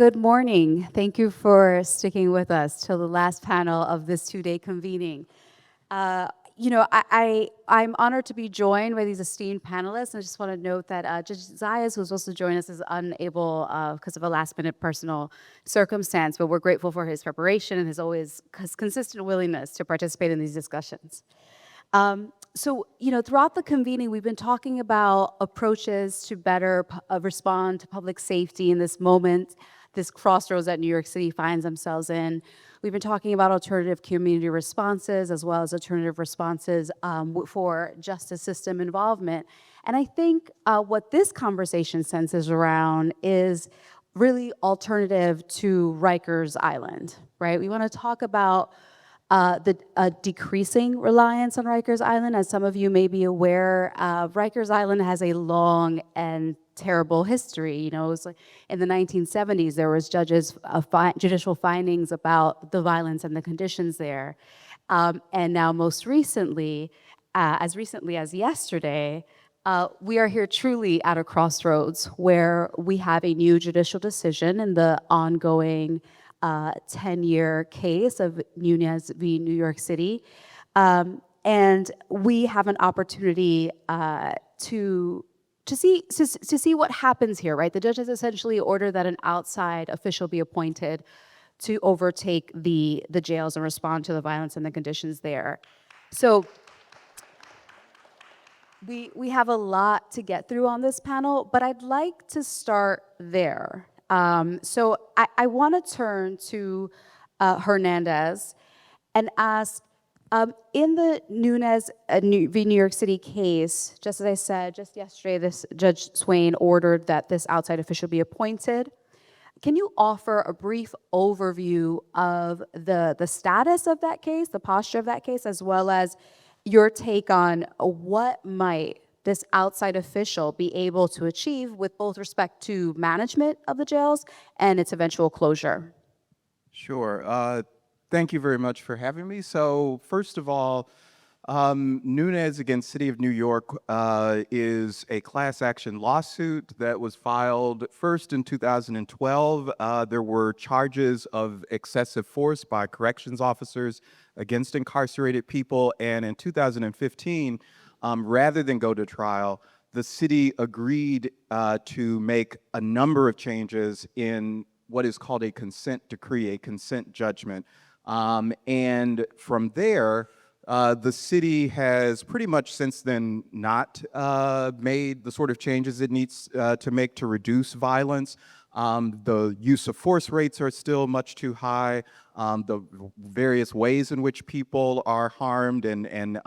Good morning. Thank you for sticking with us till the last panel of this two-day convening. I'm honored to be joined by these esteemed panelists. I just want to note that Judge Zayas, who's supposed to join us, is unable because of a last-minute personal circumstance, but we're grateful for his preparation and his consistent willingness to participate in these discussions. Throughout the convening, we've been talking about approaches to better respond to public safety in this moment, this crossroads that New York City finds themselves in. We've been talking about alternative community responses as well as alternative responses for justice system involvement. And I think what this conversation centers around is really alternative to Rikers Island, right? We want to talk about the decreasing reliance on Rikers Island. As some of you may be aware, Rikers Island has a long and terrible history. You know, it was like in the 1970s, there was judicial findings about the violence and the conditions there. And now most recently, as recently as yesterday, we are here truly at a crossroads where we have a new judicial decision in the ongoing 10-year case of Nunez v. New York City. And we have an opportunity to see what happens here, right? The judge has essentially ordered that an outside official be appointed to overtake the jails and respond to the violence and the conditions there. So we have a lot to get through on this panel, but I'd like to start there. So I want to turn to Hernandez and ask, in the Nunez v. New York City case, just as I said, just yesterday, this Judge Swain ordered that this outside official be appointed. Can you offer a brief overview of the status of that case, the posture of that case, as well as your take on what might this outside official be able to achieve with both respect to management of the jails and its eventual closure? Sure. Thank you very much for having me. So first of all, Nunez against City of New York is a class action lawsuit that was filed first in 2012. There were charges of excessive force by corrections officers against incarcerated people, and in 2015, rather than go to trial, the city agreed to make a number of changes in what is called a consent decree, a consent judgment. And from there, the city has pretty much since then not made the sort of changes it needs to make to reduce violence. The use of force rates are still much too high. The various ways in which people are harmed and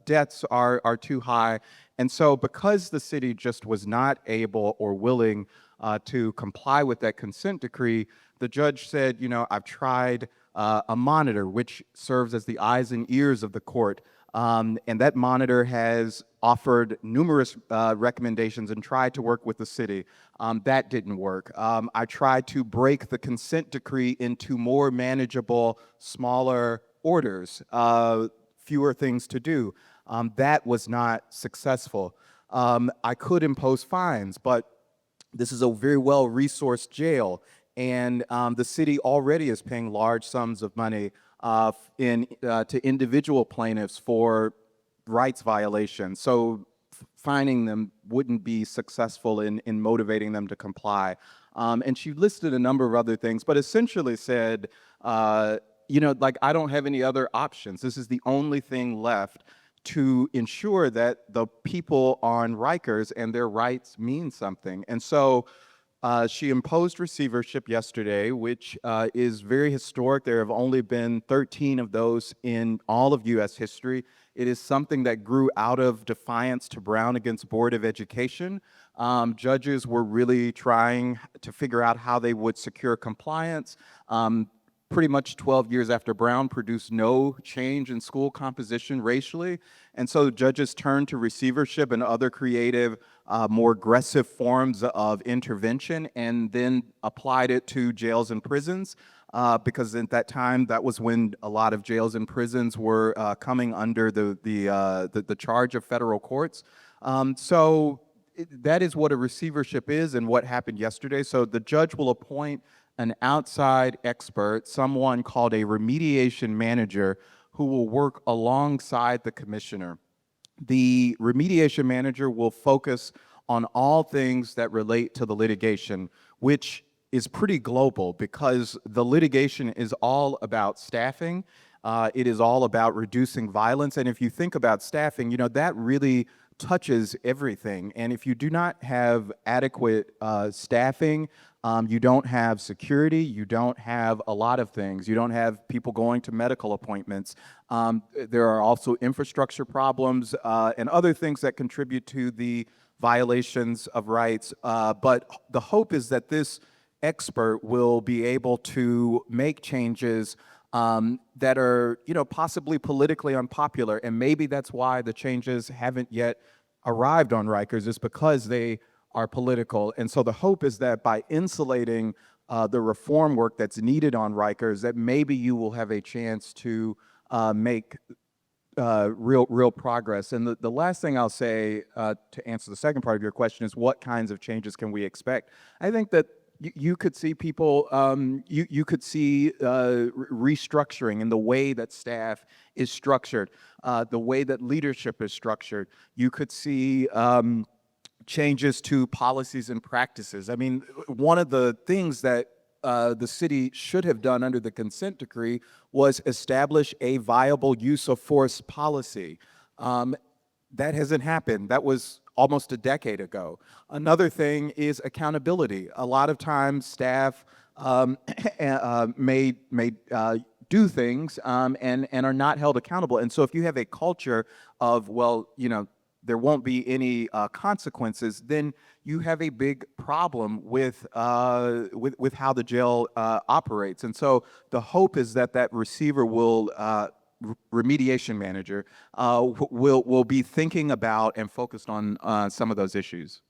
deaths are too high. And so because the city just was not able or willing to comply with that consent decree, the judge said, you know, I've tried a monitor, which serves as the eyes and ears of the court. And that monitor has offered numerous recommendations and tried to work with the city. That didn't work. I tried to break the consent decree into more manageable, smaller orders, fewer things to do. That was not successful. I could impose fines, but this is a very well-resourced jail, and the city already is paying large sums of money to individual plaintiffs for rights violations. So fining them wouldn't be successful in motivating them to comply. And she listed a number of other things, but essentially said, you know, like, I don't have any other options. This is the only thing left to ensure that the people on Rikers and their rights mean something. And so she imposed receivership yesterday, which is very historic. There have only been 13 of those in all of U.S. history. It is something that grew out of defiance to Brown against Board of Education. Judges were really trying to figure out how they would secure compliance. Pretty much 12 years after Brown produced no change in school composition racially. And so judges turned to receivership and other creative, more aggressive forms of intervention, and then applied it to jails and prisons, because at that time, that was when a lot of jails and prisons were coming under the charge of federal courts. So that is what a receivership is and what happened yesterday. So the judge will appoint an outside expert, someone called a remediation manager, who will work alongside the commissioner. The remediation manager will focus on all things that relate to the litigation, which is pretty global because the litigation is all about staffing. It is all about reducing violence. And if you think about staffing, that really touches everything. And if you do not have adequate staffing, you don't have security, you don't have a lot of things. You don't have people going to medical appointments. There are also infrastructure problems and other things that contribute to the violations of rights. But the hope is that this expert will be able to make changes that are, possibly politically unpopular. And maybe that's why the changes haven't yet arrived on Rikers, is because they are political. And so the hope is that by insulating the reform work that's needed on Rikers, that maybe you will have a chance to make real progress. And the last thing I'll say to answer the second part of your question is, what kinds of changes can we expect? I think that you could see people, you could see restructuring in the way that staff is structured, the way that leadership is structured. You could see changes to policies and practices. I mean, one of the things that the city should have done under the consent decree was establish a viable use of force policy. That hasn't happened. That was almost a decade ago. Another thing is accountability. A lot of times staff may do things and are not held accountable. And so if you have a culture of, well, there won't be any consequences, then you have a big problem with how the jail operates. And so the hope is that receiver will remediation manager will be thinking about and focused on some of those issues.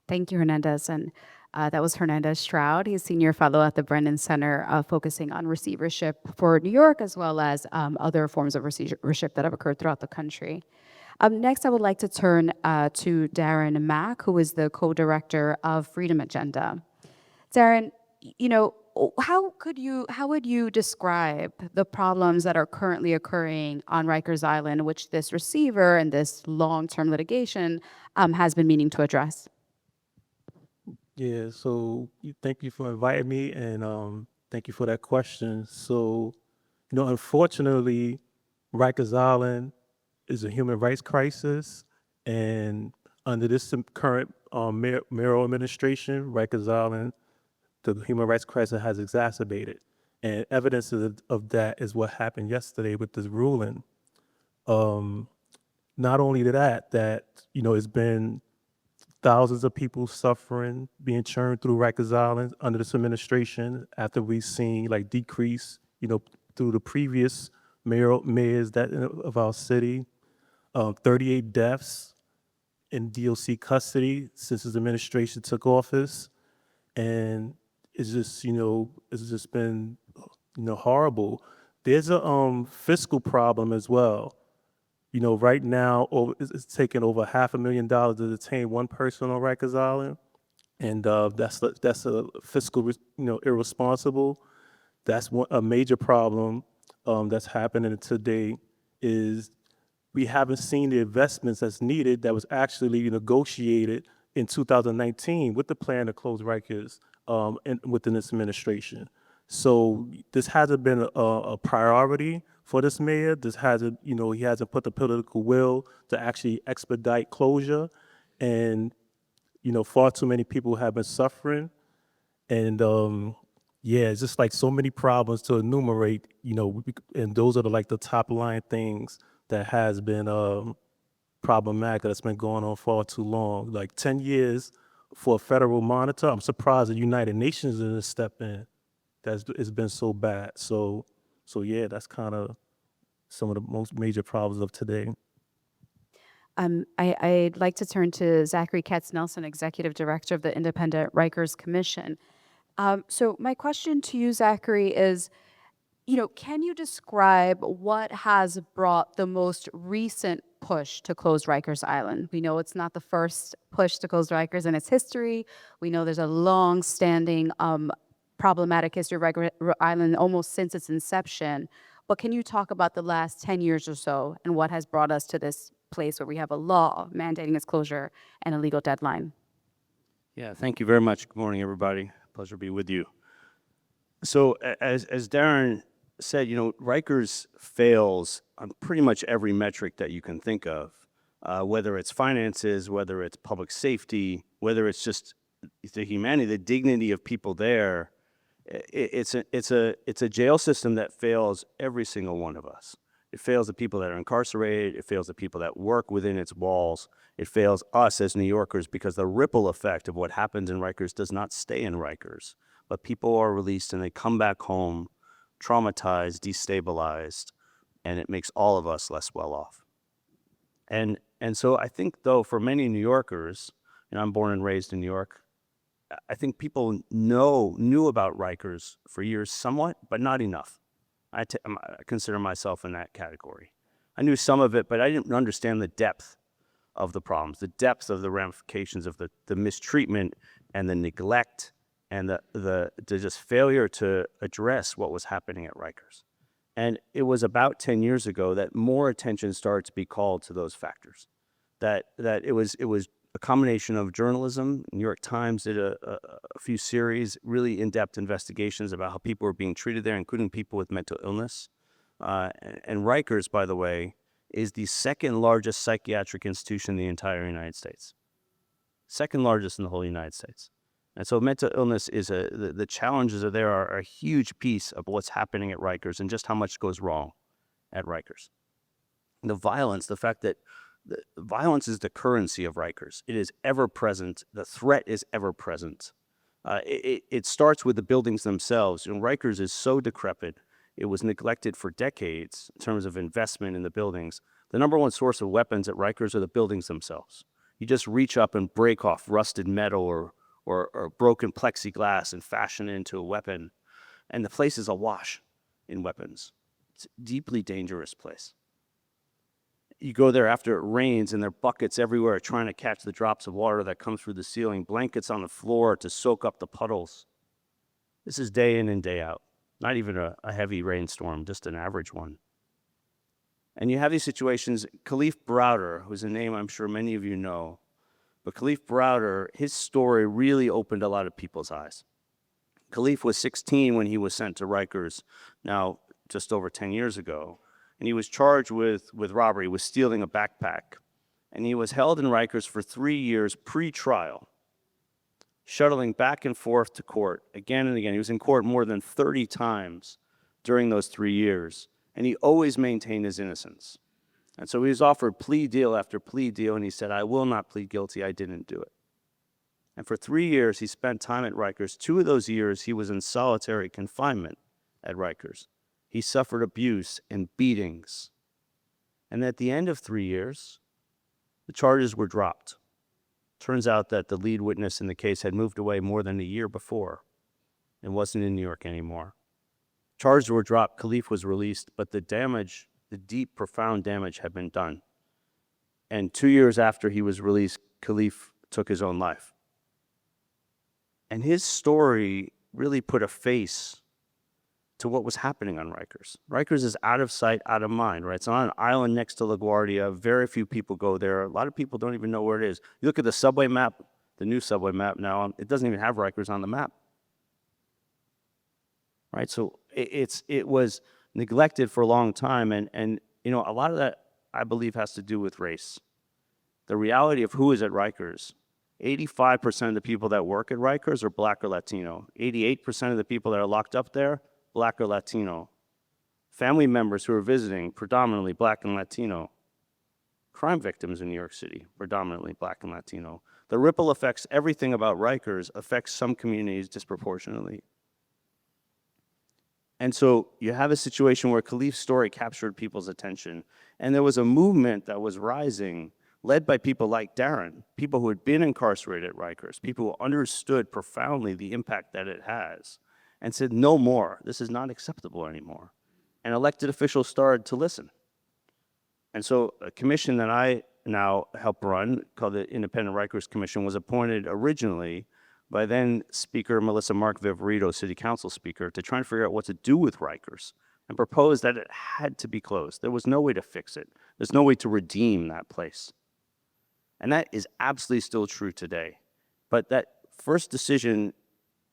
Thank you, Hernandez. And that was Hernandez Stroud. He's senior fellow at the Brennan Center, focusing on receivership for New York, as well as other forms of receivership that have occurred throughout the country. Next, I would like to turn to Darren Mack, who is the co-director of Freedom Agenda. Darren, how would you describe the problems that are currently occurring on Rikers Island, which this receiver and this long-term litigation has been meaning to address? Yeah, so thank you for inviting me, and thank you for that question. So, unfortunately, Rikers Island is a human rights crisis, and under this current mayoral administration, Rikers Island, the human rights crisis has exacerbated. And evidence of that is what happened yesterday with this ruling. Not only that, it's been thousands of people suffering, being churned through Rikers Island under this administration after we've seen decrease, through the previous mayors of our city, 38 deaths in DOC custody since his administration took office. And it's just been, horrible. There's a fiscal problem as well. Right now, it's taking over $500,000 to detain one person on Rikers Island, and that's a fiscal, irresponsible. That's a major problem that's happening today. Is we haven't seen the investments that's needed that was actually negotiated in 2019 with the plan to close Rikers within this administration. So this hasn't been a priority for this mayor. This hasn't, he hasn't put the political will to actually expedite closure. And, far too many people have been suffering. And it's just so many problems to enumerate, and those are the top line things that has been problematic, that's been going on far too long. 10 years for a federal monitor. I'm surprised the United Nations didn't step in. It's been so bad. So yeah, that's kind of some of the most major problems of today. I'd like to turn to Zachary Katznelson, Executive Director of the Independent Rikers Commission. So my question to you, Zachary, is Can you describe what has brought the most recent push to close Rikers Island? We know it's not the first push to close Rikers in its history. We know there's a long-standing problematic history of Rikers Island almost since its inception. But can you talk about the last 10 years or so and what has brought us to this place where we have a law mandating its closure and a legal deadline? Yeah, thank you very much. Good morning, everybody. Pleasure to be with you. So as Darren said, Rikers fails on pretty much every metric that you can think of, whether it's finances, whether it's public safety, whether it's just the humanity, the dignity of people there. It's a jail system that fails every single one of us. It fails the people that are incarcerated. It fails the people that work within its walls. It fails us as New Yorkers because the ripple effect of what happens in Rikers does not stay in Rikers, but people are released and they come back home traumatized, destabilized, and it makes all of us less well off. And so I think, though, for many New Yorkers, I'm born and raised in New York, I think people knew about Rikers for years somewhat, but not enough. I consider myself in that category. I knew some of it, but I didn't understand the depth of the problems, the depth of the ramifications of the mistreatment and the neglect and the just failure to address what was happening at Rikers. And it was about 10 years ago that more attention started to be called to those factors. That it was a combination of journalism. New York Times did a few series, really in-depth investigations about how people were being treated there, including people with mental illness. And Rikers, by the way, is the second largest psychiatric institution in the entire United States. Second largest in the whole United States. And so mental illness is the challenges are there are a huge piece of what's happening at Rikers and just how much goes wrong at Rikers. The violence, the fact that violence is the currency of Rikers. It is ever present. The threat is ever present. It starts with the buildings themselves. Rikers is so decrepit. It was neglected for decades in terms of investment in the buildings. The number one source of weapons at Rikers are the buildings themselves. You just reach up and break off rusted metal or broken plexiglass and fashion it into a weapon. And the place is awash in weapons. It's a deeply dangerous place. You go there after it rains and there are buckets everywhere trying to catch the drops of water that come through the ceiling, blankets on the floor to soak up the puddles. This is day in and day out. Not even a heavy rainstorm, just an average one. And you have these situations. Khalif Browder, who's a name I'm sure many of you know, but Khalif Browder, his story really opened a lot of people's eyes. Khalif was 16 when he was sent to Rikers, now just over 10 years ago, and he was charged with robbery, with stealing a backpack. And he was held in Rikers for 3 years pre-trial, shuttling back and forth to court again and again. He was in court more than 30 times during those 3 years, and he always maintained his innocence. And so he was offered plea deal after plea deal, and he said, I will not plead guilty, I didn't do it. And for 3 years, he spent time at Rikers. 2 of those years, he was in solitary confinement at Rikers. He suffered abuse and beatings. And at the end of 3 years, the charges were dropped. Turns out that the lead witness in the case had moved away more than a year before and wasn't in New York anymore. Charges were dropped, Khalif was released, but the damage, the deep, profound damage had been done. And 2 years after he was released, Khalif took his own life. And his story really put a face to what was happening on Rikers. Rikers is out of sight, out of mind, right? It's on an island next to LaGuardia. Very few people go there. A lot of people don't even know where it is. You look at the subway map, the new subway map now, it doesn't even have Rikers on the map. Right? So it was neglected for a long time. And a lot of that, I believe, has to do with race. The reality of who is at Rikers. 85% of the people that work at Rikers are Black or Latino. 88% of the people that are locked up there, Black or Latino. Family members who are visiting, predominantly Black and Latino. Crime victims in New York City, predominantly Black and Latino. The ripple effects, everything about Rikers affects some communities disproportionately. And so you have a situation where Khalif's story captured people's attention, and there was a movement that was rising, led by people like Darren, people who had been incarcerated at Rikers, people who understood profoundly the impact that it has. and said, no more. This is not acceptable anymore. And elected officials started to listen. And so a commission that I now help run, called the Independent Rikers Commission, was appointed originally by then Speaker Melissa Mark Viverito, City Council Speaker, to try and figure out what to do with Rikers and proposed that it had to be closed. There was no way to fix it. There's no way to redeem that place. And that is absolutely still true today. But that first decision,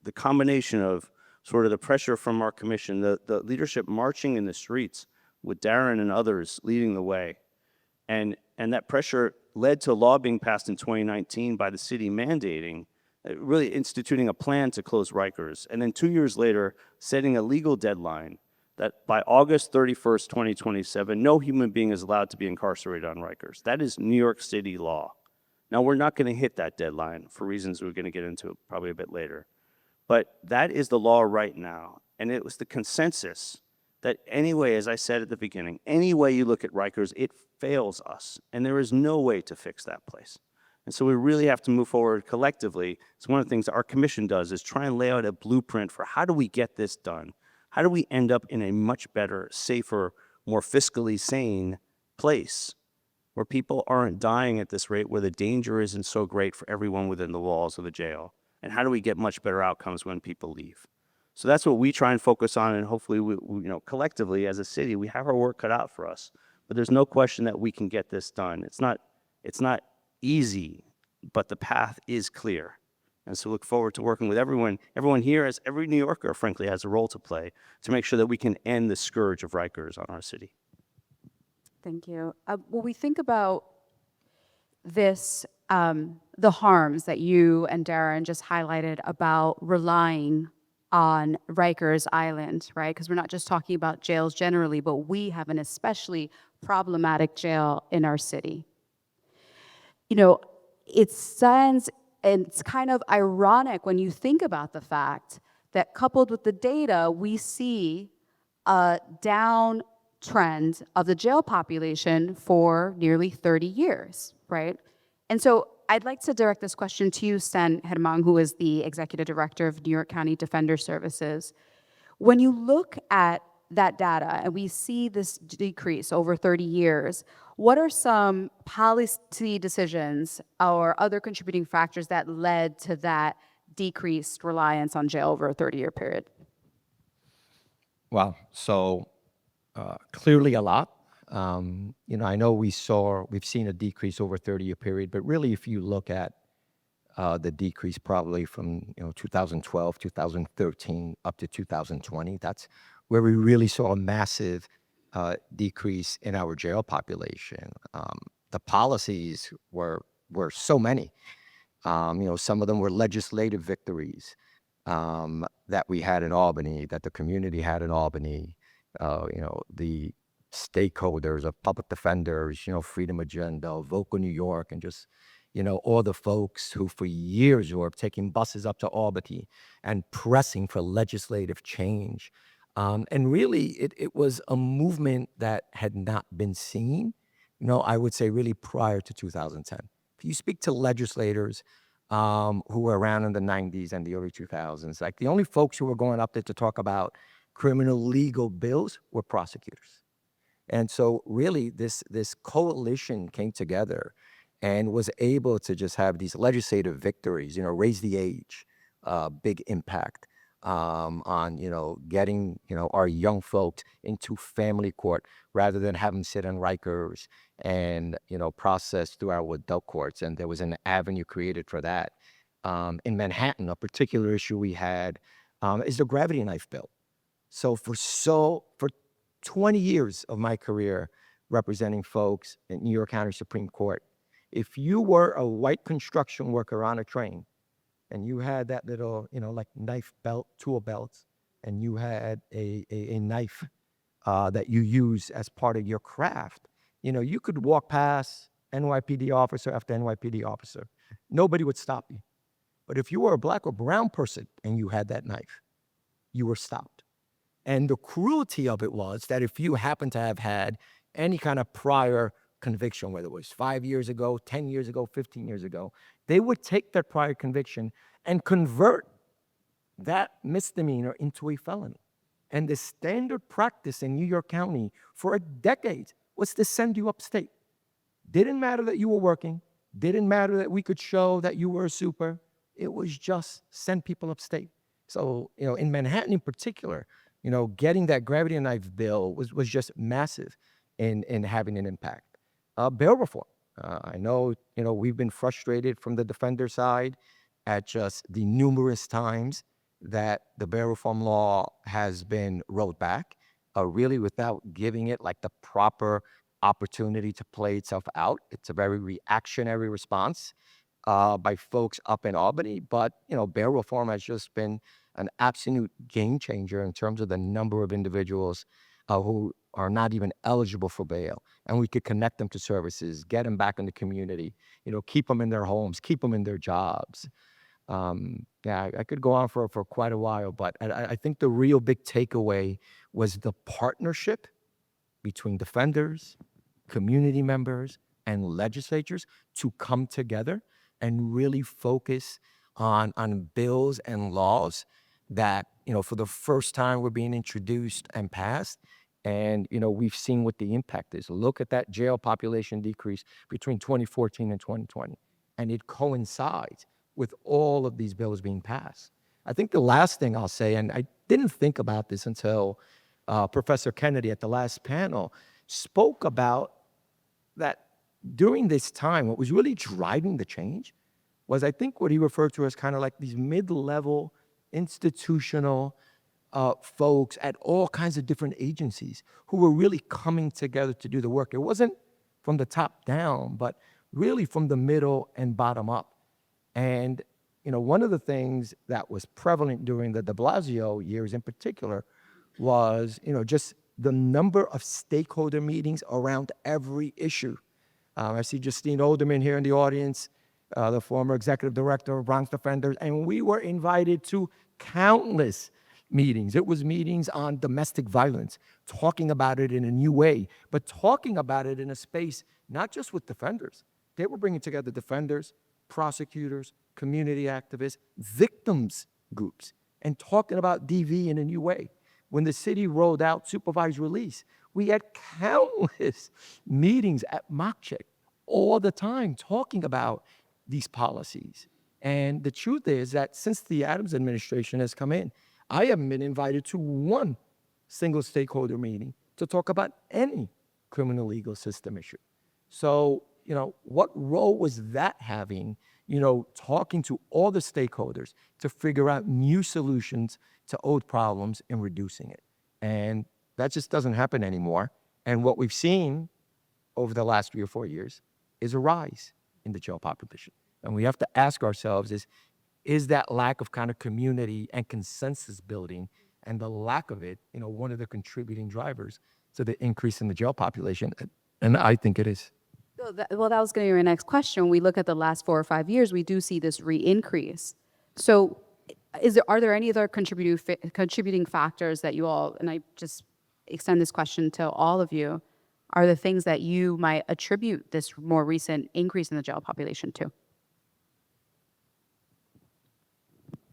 the combination of sort of the pressure from our commission, the leadership marching in the streets with Darren and others leading the way, and that pressure led to a law being passed in 2019 by the city mandating, really instituting a plan to close Rikers. And then 2 years later, setting a legal deadline that by August 31st, 2027, no human being is allowed to be incarcerated on Rikers. That is New York City law. Now, we're not going to hit that deadline for reasons we're going to get into probably a bit later. But that is the law right now. And it was the consensus that anyway, as I said at the beginning, any way you look at Rikers, it fails us. And there is no way to fix that place. And so we really have to move forward collectively. It's one of the things that our commission does, is try and lay out a blueprint for how do we get this done? How do we end up in a much better, safer, more fiscally sane place where people aren't dying at this rate, where the danger isn't so great for everyone within the walls of the jail? And how do we get much better outcomes when people leave? So that's what we try and focus on, and hopefully, we collectively as a city, we have our work cut out for us. But there's no question that we can get this done. It's not easy, but the path is clear. And so look forward to working with everyone here, as every New Yorker, frankly, has a role to play to make sure that we can end the scourge of Rikers on our city. Thank you. When we think about this, the harms that you and Darren just highlighted about relying on Rikers Island, right? Because we're not just talking about jails generally, but we have an especially problematic jail in our city. It sounds, and it's kind of ironic when you think about the fact that coupled with the data, we see a downtrend of the jail population for nearly 30 years, right? And so I'd like to direct this question to you, Sen Hermang, who is the Executive Director of New York County Defender Services. When you look at that data and we see this decrease over 30 years, what are some policy decisions or other contributing factors that led to that decreased reliance on jail over a 30-year period? Well, so clearly a lot. I know we've seen a decrease over a 30-year period, but really if you look at the decrease probably from 2012, 2013 up to 2020, that's where we really saw a massive decrease in our jail population. The policies were so many. Some of them were legislative victories that we had in Albany, that the community had in Albany. The stakeholders of public defenders, Freedom Agenda, Vocal New York, and just, all the folks who for years were taking buses up to Albany and pressing for legislative change. And really, it was a movement that had not been seen, I would say really prior to 2010. If you speak to legislators who were around in the 90s and the early 2000s, like the only folks who were going up there to talk about criminal legal bills were prosecutors. And so really this coalition came together and was able to just have these legislative victories, raise the age, big impact on, getting, our young folks into family court rather than have them sit in Rikers and, process through our adult courts. And there was an avenue created for that. In Manhattan, a particular issue we had is the gravity knife bill. So for 20 years of my career representing folks in New York County Supreme Court, if you were a white construction worker on a train and you had that little, like knife belt, tool belts, and you had a knife that you use as part of your craft, you could walk past NYPD officer after NYPD officer. Nobody would stop you. But if you were a black or brown person and you had that knife, you were stopped. And the cruelty of it was that if you happen to have had any kind of prior conviction, whether it was 5 years ago, 10 years ago, 15 years ago, they would take that prior conviction and convert that misdemeanor into a felony. And the standard practice in New York County for a decade was to send you upstate. Didn't matter that you were working, didn't matter that we could show that you were a super. It was just send people upstate. So, in Manhattan in particular, getting that gravity knife bill was just massive in having an impact. Bail reform. I know, we've been frustrated from the defender side at just the numerous times that the bail reform law has been rolled back, really without giving it like the proper opportunity to play itself out. It's a very reactionary response by folks up in Albany, but bail reform has just been an absolute game changer in terms of the number of individuals who are not even eligible for bail, and we could connect them to services, get them back in the community, keep them in their homes, keep them in their jobs. Yeah, I could go on for quite a while, but I think the real big takeaway was the partnership between defenders, community members, and legislatures to come together and really focus on bills and laws that, for the first time were being introduced and passed. And, we've seen what the impact is. Look at that jail population decrease between 2014 and 2020. And it coincides with all of these bills being passed. I think the last thing I'll say, and I didn't think about this until Professor Kennedy at the last panel spoke about that during this time, what was really driving the change was, I think, what he referred to as kind of like these mid-level institutional folks at all kinds of different agencies who were really coming together to do the work. It wasn't from the top down, but really from the middle and bottom up. And, one of the things that was prevalent during the de Blasio years in particular was, just the number of stakeholder meetings around every issue. I see Justine Olderman here in the audience, the former executive director of Bronx Defenders, and we were invited to countless meetings. It was meetings on domestic violence, talking about it in a new way, but talking about it in a space not just with defenders. They were bringing together defenders, prosecutors, community activists, victims groups, and talking about DV in a new way. When the city rolled out supervised release, we had countless meetings at Mack all the time talking about these policies. And the truth is that since the Adams administration has come in, I haven't been invited to one single stakeholder meeting to talk about any criminal legal system issue. So, what role was that having, talking to all the stakeholders to figure out new solutions to old problems and reducing it? And that just doesn't happen anymore. And what we've seen over the last 3 or 4 years is a rise in the jail population. And we have to ask ourselves is that lack of kind of community and consensus building and the lack of it, one of the contributing drivers to the increase in the jail population? And I think it is. Well, that was going to be my next question. When we look at the last 4 or 5 years, we do see this re-increase. So are there any other contributing factors that you all, and I just extend this question to all of you, are the things that you might attribute this more recent increase in the jail population to?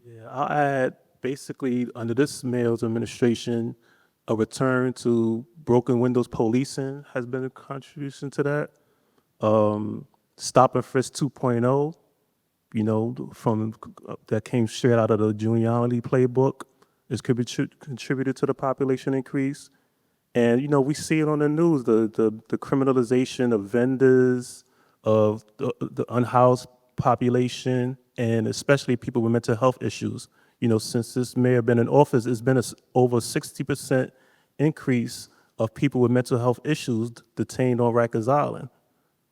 Yeah, I'll add, basically, under this mayor's administration, a return to broken windows policing has been a contribution to that. Stop and Frisk 2.0, from that came straight out of the Giuliani playbook, is contributed to the population increase. And, we see it on the news, the criminalization of vendors, of the unhoused population, and especially people with mental health issues. Since this mayor been in office, it's been over 60% increase of people with mental health issues detained on Rikers Island.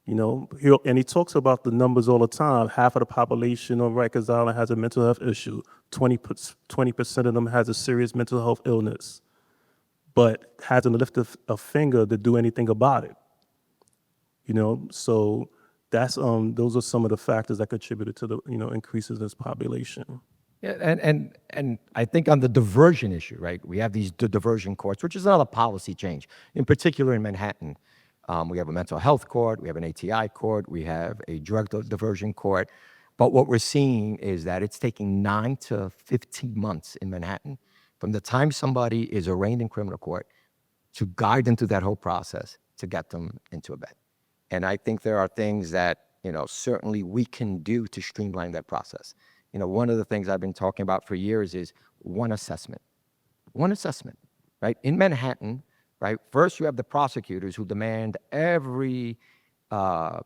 And he talks about the numbers all the time. Half of the population on Rikers Island has a mental health issue. 20% of them has a serious mental health illness, but hasn't lifted a finger to do anything about it. So that's those are some of the factors that contributed to the increases in this population. Yeah, and I think on the diversion issue, right? We have these diversion courts, which is another policy change. In particular, in Manhattan, we have a mental health court, we have an ATI court, we have a drug diversion court. But what we're seeing is that it's taking 9 to 15 months in Manhattan from the time somebody is arraigned in criminal court to guide them through that whole process to get them into a bed. And I think there are things that, certainly we can do to streamline that process. One of the things I've been talking about for years is one assessment, right? In Manhattan, right? First, you have the prosecutors who demand every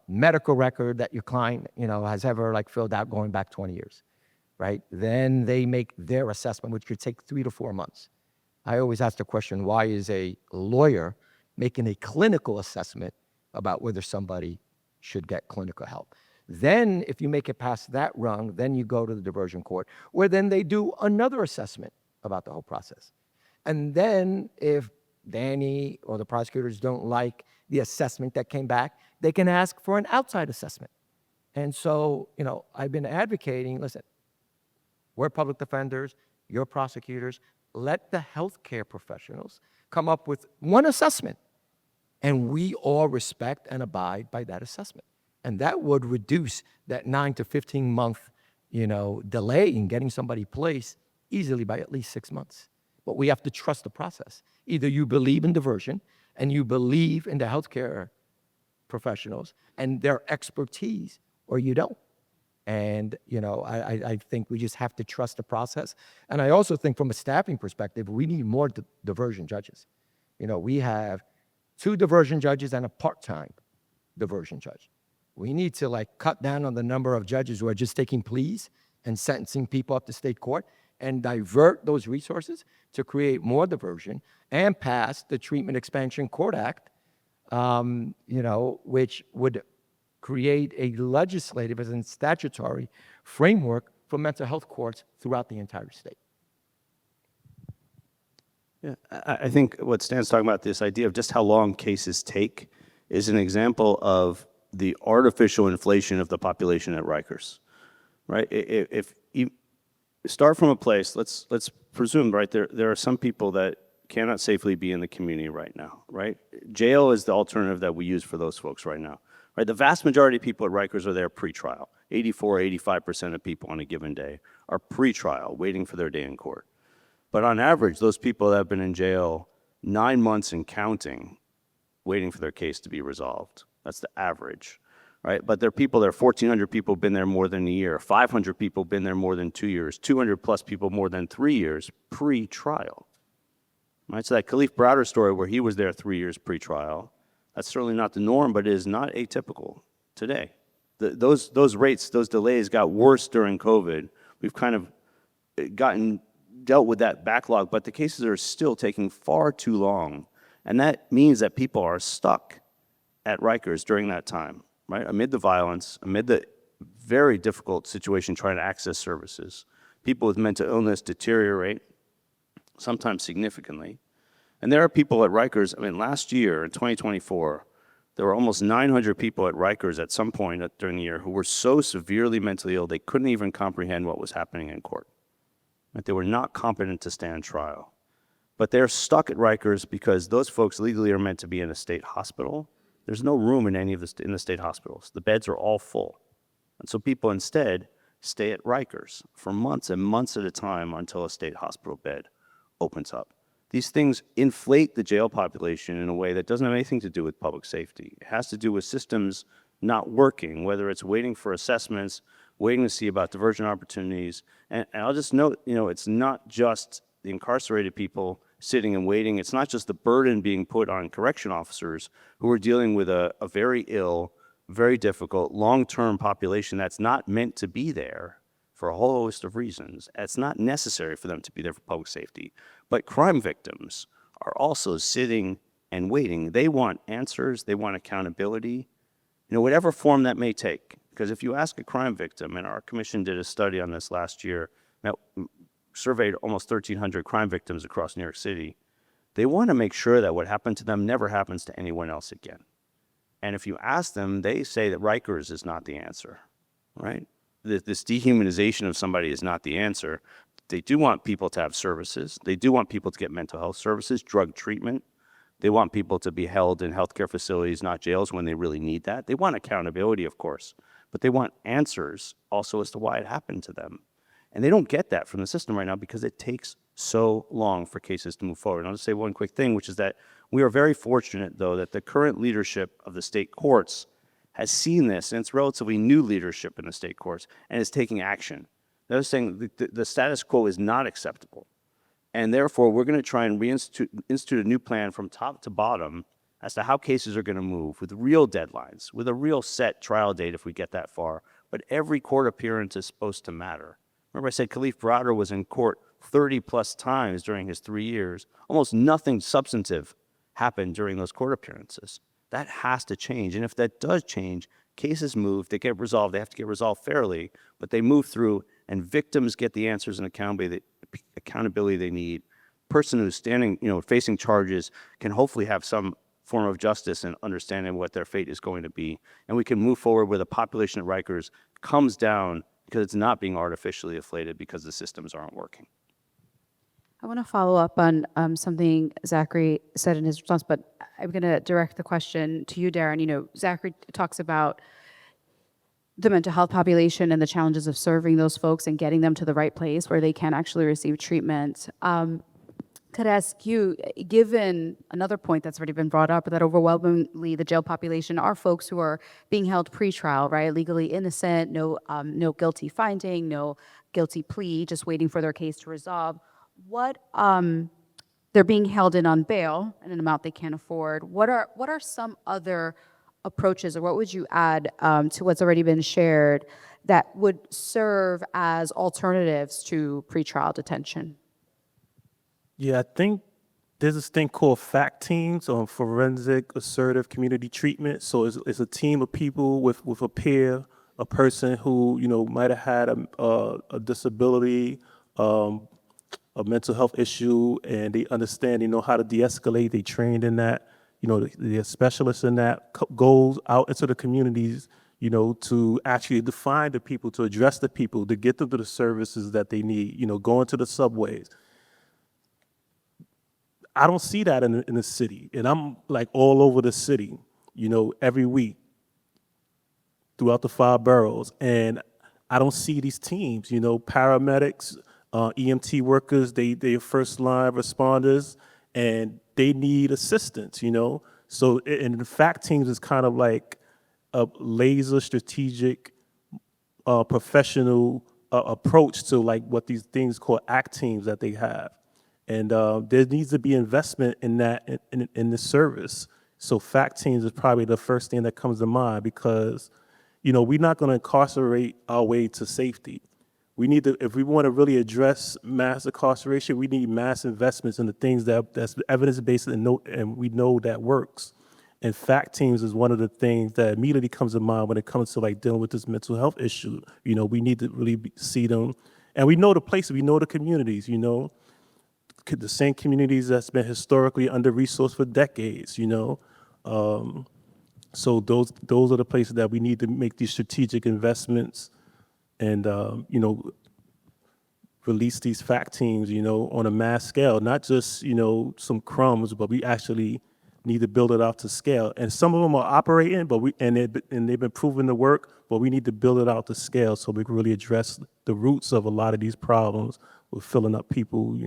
medical record that your client, has ever filled out going back 20 years, right? Then they make their assessment, which could take 3 to 4 months. I always ask the question, why is a lawyer making a clinical assessment about whether somebody should get clinical help? Then if you make it past that rung, then you go to the diversion court, where then they do another assessment about the whole process. And then if Danny or the prosecutors don't like the assessment that came back, they can ask for an outside assessment. And so, I've been advocating, listen, we're public defenders, you're prosecutors, let the healthcare professionals come up with one assessment, and we all respect and abide by that assessment. And that would reduce that 9 to 15 month, delay in getting somebody placed easily by at least 6 months. But we have to trust the process. Either you believe in diversion and you believe in the healthcare professionals and their expertise, or you don't. And, I think we just have to trust the process. And I also think from a staffing perspective, we need more diversion judges. We have 2 diversion judges and a part-time diversion judge. We need to cut down on the number of judges who are just taking pleas and sentencing people up to state court and divert those resources to create more diversion and pass the Treatment Expansion Court Act, which would create a legislative and statutory framework for mental health courts throughout the entire state. Yeah, I think what Stan's talking about, this idea of just how long cases take, is an example of the artificial inflation of the population at Rikers, right? If you start from a place, let's presume, right, there are some people that cannot safely be in the community right now, right? Jail is the alternative that we use for those folks right now, right? The vast majority of people at Rikers are there pre-trial. 84, 85% of people on a given day are pre-trial, waiting for their day in court. But on average, those people that have been in jail 9 months and counting, waiting for their case to be resolved. That's the average, right? But there are people, 1,400 people been there more than a year, 500 people been there more than 2 years, 200 plus people more than 3 years pre-trial, right? So that Khalif Browder story where he was there 3 years pre-trial, that's certainly not the norm, but it is not atypical today. Those rates, those delays got worse during COVID. We've kind of dealt with that backlog, but the cases are still taking far too long. And that means that people are stuck at Rikers during that time, right? Amid the violence, amid the very difficult situation trying to access services. People with mental illness deteriorate, sometimes significantly. And there are people at Rikers, last year in 2024, there were almost 900 people at Rikers at some point during the year who were so severely mentally ill they couldn't even comprehend what was happening in court. Right? They were not competent to stand trial. But they're stuck at Rikers because those folks legally are meant to be in a state hospital. There's no room in any of in the state hospitals. The beds are all full. And so people instead stay at Rikers for months and months at a time until a state hospital bed opens up. These things inflate the jail population in a way that doesn't have anything to do with public safety. It has to do with systems not working, whether it's waiting for assessments, waiting to see about diversion opportunities. And I'll just note, it's not just the incarcerated people sitting and waiting. It's not just the burden being put on correction officers who are dealing with a very ill, very difficult, long-term population that's not meant to be there for a whole host of reasons. It's not necessary for them to be there for public safety. But crime victims are also sitting and waiting. They want answers. They want accountability, whatever form that may take. Because if you ask a crime victim, and our commission did a study on this last year, surveyed almost 1,300 crime victims across New York City, they want to make sure that what happened to them never happens to anyone else again. And if you ask them, they say that Rikers is not the answer, right? This dehumanization of somebody is not the answer. They do want people to have services. They do want people to get mental health services, drug treatment. They want people to be held in healthcare facilities, not jails, when they really need that. They want accountability, of course. but they want answers also as to why it happened to them. And they don't get that from the system right now because it takes so long for cases to move forward. And I'll just say one quick thing, which is that we are very fortunate, though, that the current leadership of the state courts has seen this, and it's relatively new leadership in the state courts, and is taking action. They're saying the status quo is not acceptable. And therefore, we're going to try and institute a new plan from top to bottom as to how cases are going to move with real deadlines, with a real set trial date if we get that far. But every court appearance is supposed to matter. Remember I said Khalif Browder was in court 30 plus times during his 3 years. Almost nothing substantive happened during those court appearances. That has to change. And if that does change, cases move, they get resolved, they have to get resolved fairly, but they move through and victims get the answers and accountability they need. Person who's standing, facing charges can hopefully have some form of justice and understanding what their fate is going to be. And we can move forward where the population at Rikers comes down because it's not being artificially inflated because the systems aren't working. I want to follow up on something Zachary said in his response, but I'm going to direct the question to you, Darren. Zachary talks about the mental health population and the challenges of serving those folks and getting them to the right place where they can actually receive treatment. Could I ask you, given another point that's already been brought up, that overwhelmingly the jail population are folks who are being held pretrial, right, legally innocent, no guilty finding, no guilty plea, just waiting for their case to resolve. What they're being held in on bail in an amount they can't afford. What are some other approaches, or what would you add to what's already been shared that would serve as alternatives to pretrial detention? Yeah, I think there's this thing called FACT teams on forensic assertive community treatment. So it's a team of people with a peer, a person who might have had a disability, a mental health issue, and they understand how to de-escalate. They trained in that. They're specialists in that. Goes out into the communities, to actually define the people, to address the people, to get them to the services that they need. Going to the subways. I don't see that in the city, and I'm like all over the city, every week throughout the 5 boroughs, and I don't see these teams, paramedics, EMT workers, they first line responders, and they need assistance, So, and the FACT teams is kind of like a laser strategic, professional approach to like what these things called ACT teams that they have. And there needs to be investment in that, in the service. So FACT teams is probably the first thing that comes to mind because, we're not going to incarcerate our way to safety. We need to, if we want to really address mass incarceration, we need mass investments in the things that's evidence-based and we know that works. And FACT teams is one of the things that immediately comes to mind when it comes to like dealing with this mental health issue. We need to really see them. And we know the places, we know the communities, the same communities that's been historically under-resourced for decades, So those are the places that we need to make these strategic investments and, release these FACT teams, on a mass scale, not just, some crumbs, but we actually need to build it out to scale. And some of them are operating, but they've been proven to work, but we need to build it out to scale so we can really address the roots of a lot of these problems with filling up people,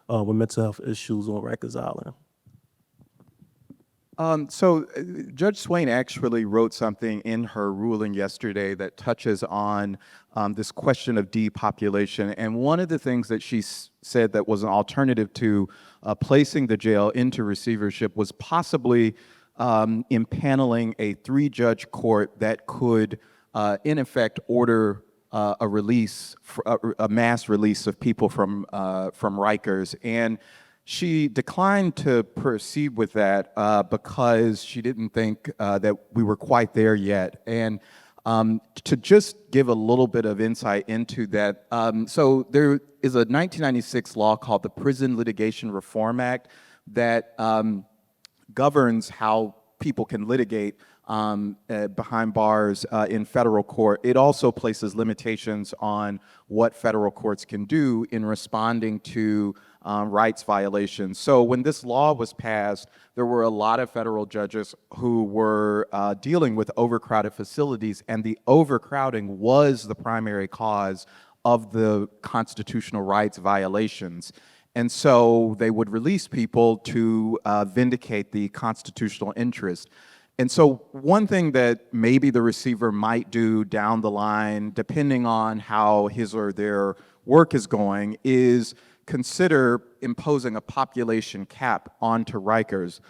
with mental health issues on Rikers Island. So Judge Swain actually wrote something in her ruling yesterday that touches on this question of depopulation. And one of the things that she said that was an alternative to placing the jail into receivership was possibly impaneling a 3-judge court that could, in effect, order a release, a mass release of people from Rikers. And she declined to proceed with that because she didn't think that we were quite there yet. And to just give a little bit of insight into that, so there is a 1996 law called the Prison Litigation Reform Act that governs how people can litigate behind bars in federal court, it also places limitations on what federal courts can do in responding to rights violations. So when this law was passed, there were a lot of federal judges who were dealing with overcrowded facilities, and the overcrowding was the primary cause of the constitutional rights violations. And so they would release people to vindicate the constitutional interest. And so one thing that maybe the receiver might do down the line, depending on how his or their work is going, is consider imposing a population cap onto Rikers.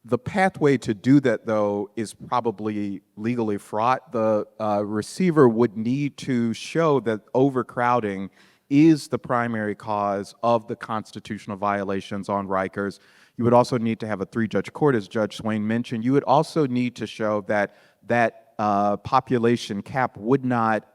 The pathway to do that, though, is probably legally fraught. The receiver would need to show that overcrowding is the primary cause of the constitutional violations on Rikers. You would also need to have a three-judge court, as Judge Swain mentioned. You would also need to show that that population cap would not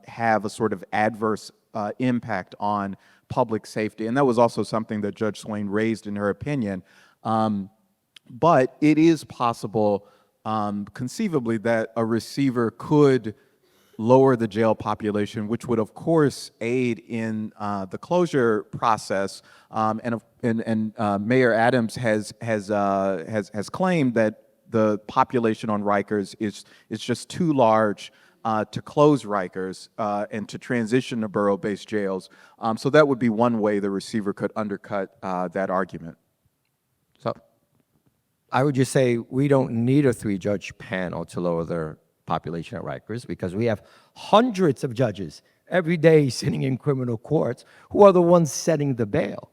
have a sort of adverse impact on public safety. And that was also something that Judge Swain raised in her opinion. But it is possible, conceivably, that a receiver could lower the jail population, which would, of course, aid in the closure process. And Mayor Adams has claimed that the population on Rikers is just too large to close Rikers and to transition to borough-based jails. So that would be one way the receiver could undercut that argument. So I would just say we don't need a three-judge panel to lower the population at Rikers, because we have hundreds of judges every day sitting in criminal courts who are the ones setting the bail.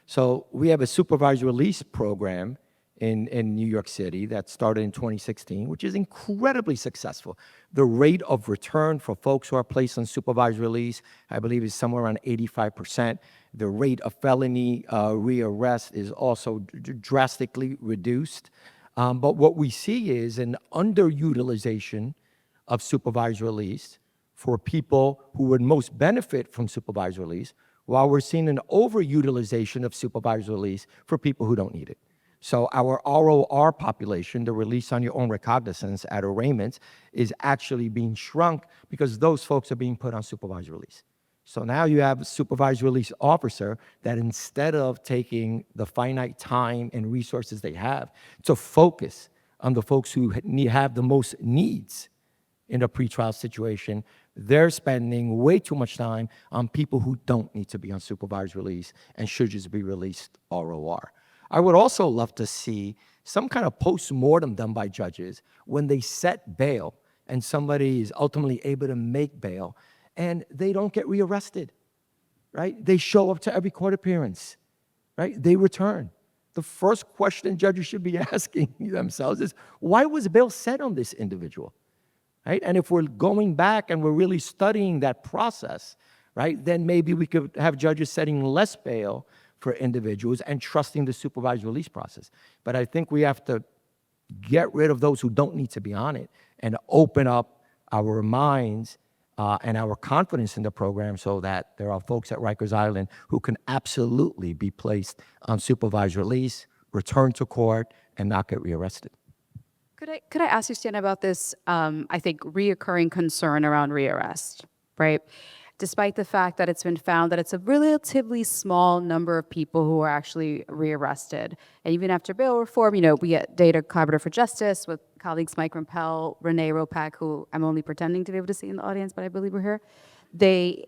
So we have a supervised release program in New York City that started in 2016, which is incredibly successful. The rate of return for folks who are placed on supervised release, I believe, is somewhere around 85%. The rate of felony rearrest is also drastically reduced. But what we see is an underutilization of supervised release for people who would most benefit from supervised release, while we're seeing an overutilization of supervised release for people who don't need it. So our ROR population, the release on your own recognizance at arraignments, is actually being shrunk because those folks are being put on supervised release. So now you have a supervised release officer that, instead of taking the finite time and resources they have to focus on the folks who have the most needs in a pretrial situation, they're spending way too much time on people who don't need to be on supervised release and should just be released ROR. I would also love to see some kind of post-mortem done by judges when they set bail and somebody is ultimately able to make bail and they don't get rearrested, right? They show up to every court appearance, right? They return. The first question judges should be asking themselves is, why was bail set on this individual, right? And if we're going back and we're really studying that process, right, then maybe we could have judges setting less bail for individuals and trusting the supervised release process. But I think we have to get rid of those who don't need to be on it and open up our minds and our confidence in the program so that there are folks at Rikers Island who can absolutely be placed on supervised release, return to court, and not get rearrested. Could I ask you, Stan, about this, I think, reoccurring concern around rearrest, right? Despite the fact that it's been found that it's a relatively small number of people who are actually rearrested. And even after bail reform, you know, we get Data Collaborative for Justice with colleagues Mike Rampell, Renee Ropak, who I'm only pretending to be able to see in the audience, but I believe we're here. They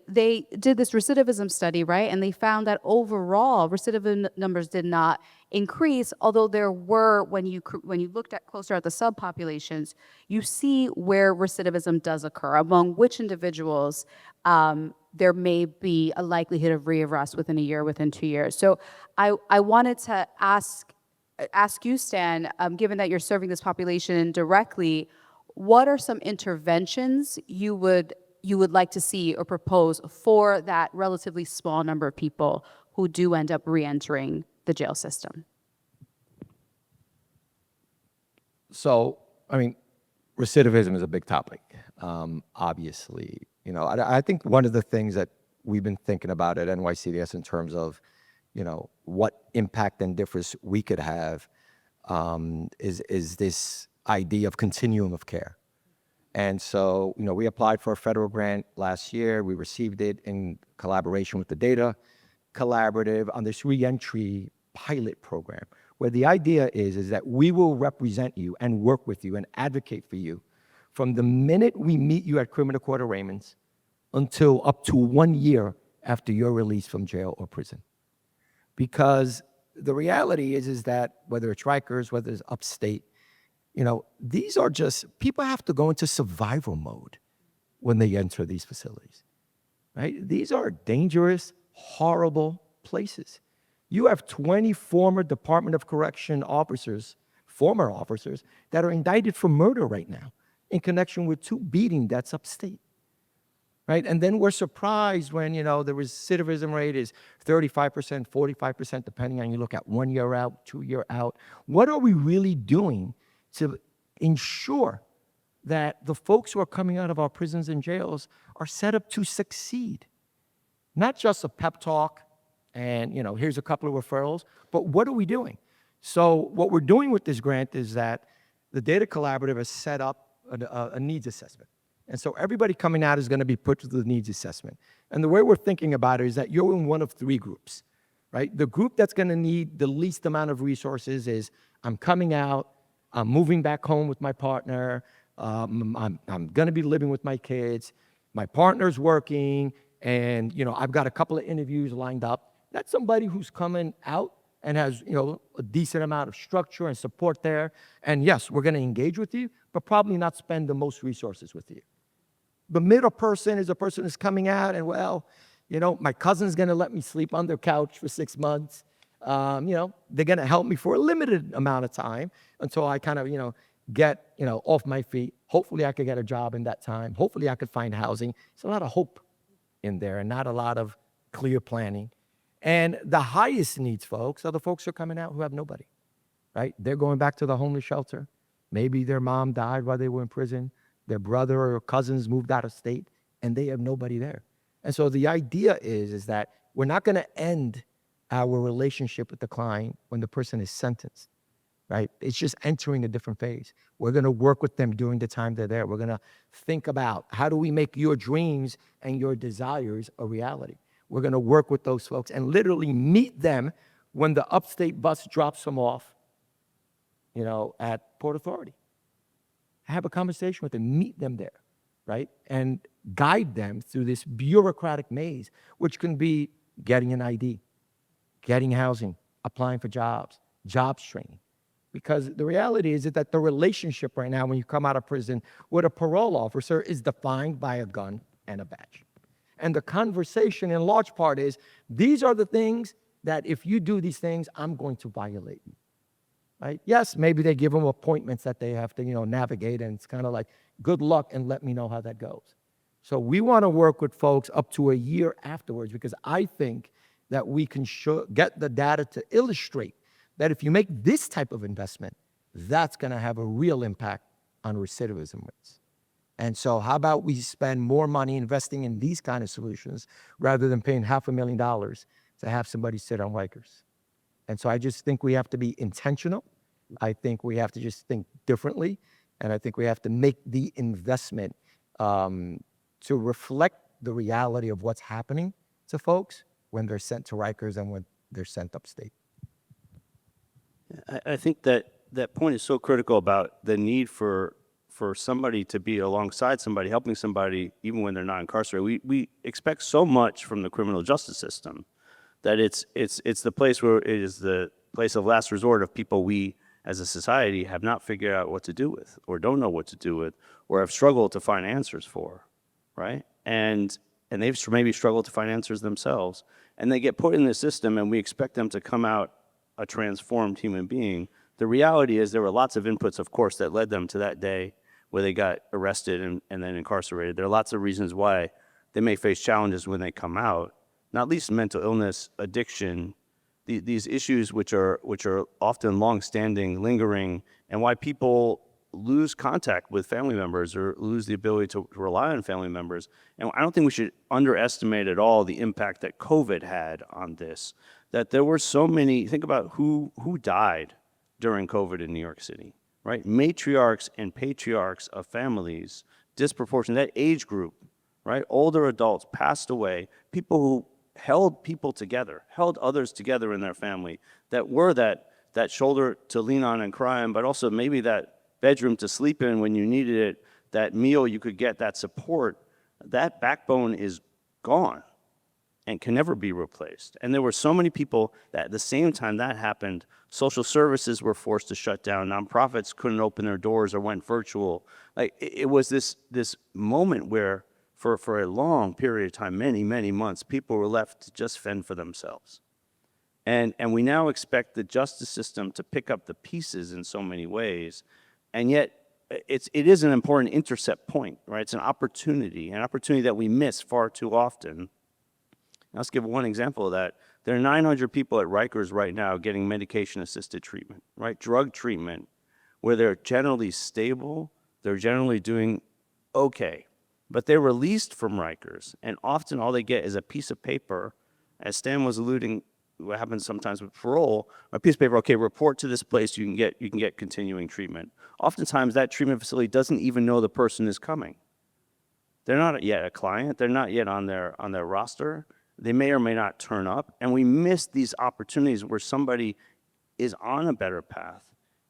did this recidivism study, right? And they found that overall recidivism numbers did not increase, although there were, when you looked at closer at the subpopulations, you see where recidivism does occur, among which individuals there may be a likelihood of rearrest within a year, within 2 years. So I wanted to ask you, Stan, given that you're serving this population directly, what are some interventions you would like to see or propose for that relatively small number of people who do end up re-entering the jail system? So, I mean, recidivism is a big topic, obviously. You know, I think one of the things that we've been thinking about at NYCDS in terms of, you know, what impact and difference we could have is this idea of continuum of care. And so, we applied for a federal grant last year. We received it in collaboration with the Data Collaborative on this reentry pilot program, where the idea is that we will represent you and work with you and advocate for you from the minute we meet you at criminal court arraignments until up to 1 year after your release from jail or prison. Because the reality is that whether it's Rikers, whether it's upstate, these are just, people have to go into survival mode when they enter these facilities, right? These are dangerous, horrible places. You have 20 former Department of Correction officers, former officers, that are indicted for murder right now in connection with 2 beating deaths upstate, right? And then we're surprised when, the recidivism rate is 35%, 45%, depending on you look at 1 year out, 2 year out. What are we really doing to ensure that the folks who are coming out of our prisons and jails are set up to succeed? Not just a pep talk and, here's a couple of referrals, but what are we doing? So what we're doing with this grant is that the Data Collaborative has set up a needs assessment. And so everybody coming out is going to be put through the needs assessment. And the way we're thinking about it is that you're in one of 3 groups, right? The group that's going to need the least amount of resources is, I'm coming out, I'm moving back home with my partner, I'm going to be living with my kids, my partner's working, and, I've got a couple of interviews lined up. That's somebody who's coming out and has, a decent amount of structure and support there. And yes, we're going to engage with you, but probably not spend the most resources with you. The middle person is a person who's coming out and, my cousin's going to let me sleep on their couch for 6 months. They're going to help me for a limited amount of time until I kind of, get, off my feet. Hopefully I could get a job in that time. Hopefully I could find housing. It's a lot of hope in there and not a lot of clear planning. And the highest needs folks are the folks who are coming out who have nobody, right? They're going back to the homeless shelter. Maybe their mom died while they were in prison. Their brother or cousins moved out of state and they have nobody there. And so the idea is that we're not going to end our relationship with the client when the person is sentenced, right? It's just entering a different phase. We're going to work with them during the time they're there. We're going to think about, how do we make your dreams and your desires a reality? We're going to work with those folks and literally meet them when the upstate bus drops them off, at Port Authority. Have a conversation with them, meet them there, right? And guide them through this bureaucratic maze, which can be getting an ID, getting housing, applying for jobs training. Because the reality is that the relationship right now when you come out of prison with a parole officer is defined by a gun and a badge. And the conversation in large part is, these are the things that if you do these things, I'm going to violate you, right? Yes, maybe they give them appointments that they have to, navigate, and it's kind of like, good luck and let me know how that goes. So we want to work with folks up to a year afterwards, because I think that we can get the data to illustrate that if you make this type of investment, that's going to have a real impact on recidivism rates. And so how about we spend more money investing in these kind of solutions rather than paying $500,000 to have somebody sit on Rikers? And so I just think we have to be intentional. I think we have to just think differently. And I think we have to make the investment to reflect the reality of what's happening to folks when they're sent to Rikers and when they're sent upstate. I think that point is so critical about the need for somebody to be alongside somebody, helping somebody even when they're not incarcerated. We expect so much from the criminal justice system that it's the place where it is the place of last resort of people we as a society have not figured out what to do with, or don't know what to do with, or have struggled to find answers for, right? And they've maybe struggled to find answers themselves, and they get put in the system and we expect them to come out a transformed human being. The reality is there were lots of inputs, of course, that led them to that day where they got arrested and then incarcerated. There are lots of reasons why they may face challenges when they come out, not least mental illness, addiction, these issues which are often long-standing, lingering, and why people lose contact with family members or lose the ability to rely on family members. And I don't think we should underestimate at all the impact that COVID had on this, that there were so many, think about who died during COVID in New York City, right? right? Matriarchs and patriarchs of families, disproportionate, that age group, right? Older adults passed away, people who held people together, held others together in their family, that were that shoulder to lean on and cry on, but also maybe that bedroom to sleep in when you needed it, that meal you could get, that support. That backbone is gone and can never be replaced. And there were so many people that at the same time that happened, social services were forced to shut down, nonprofits couldn't open their doors or went virtual. Like it was this moment where for a long period of time, many, many months, people were left to just fend for themselves. And we now expect the justice system to pick up the pieces in so many ways. And yet it is an important intercept point, right? It's an opportunity that we miss far too often. Let's give one example of that. There are 900 people at Rikers right now getting medication-assisted treatment, right? Drug treatment, where they're generally stable, they're generally doing okay. But they're released from Rikers, and often all they get is a piece of paper, as Stan was alluding, what happens sometimes with parole, a piece of paper, okay, report to this place, you can get continuing treatment. Oftentimes that treatment facility doesn't even know the person is coming. They're not yet a client, they're not yet on their roster. They may or may not turn up, and we miss these opportunities where somebody is on a better path,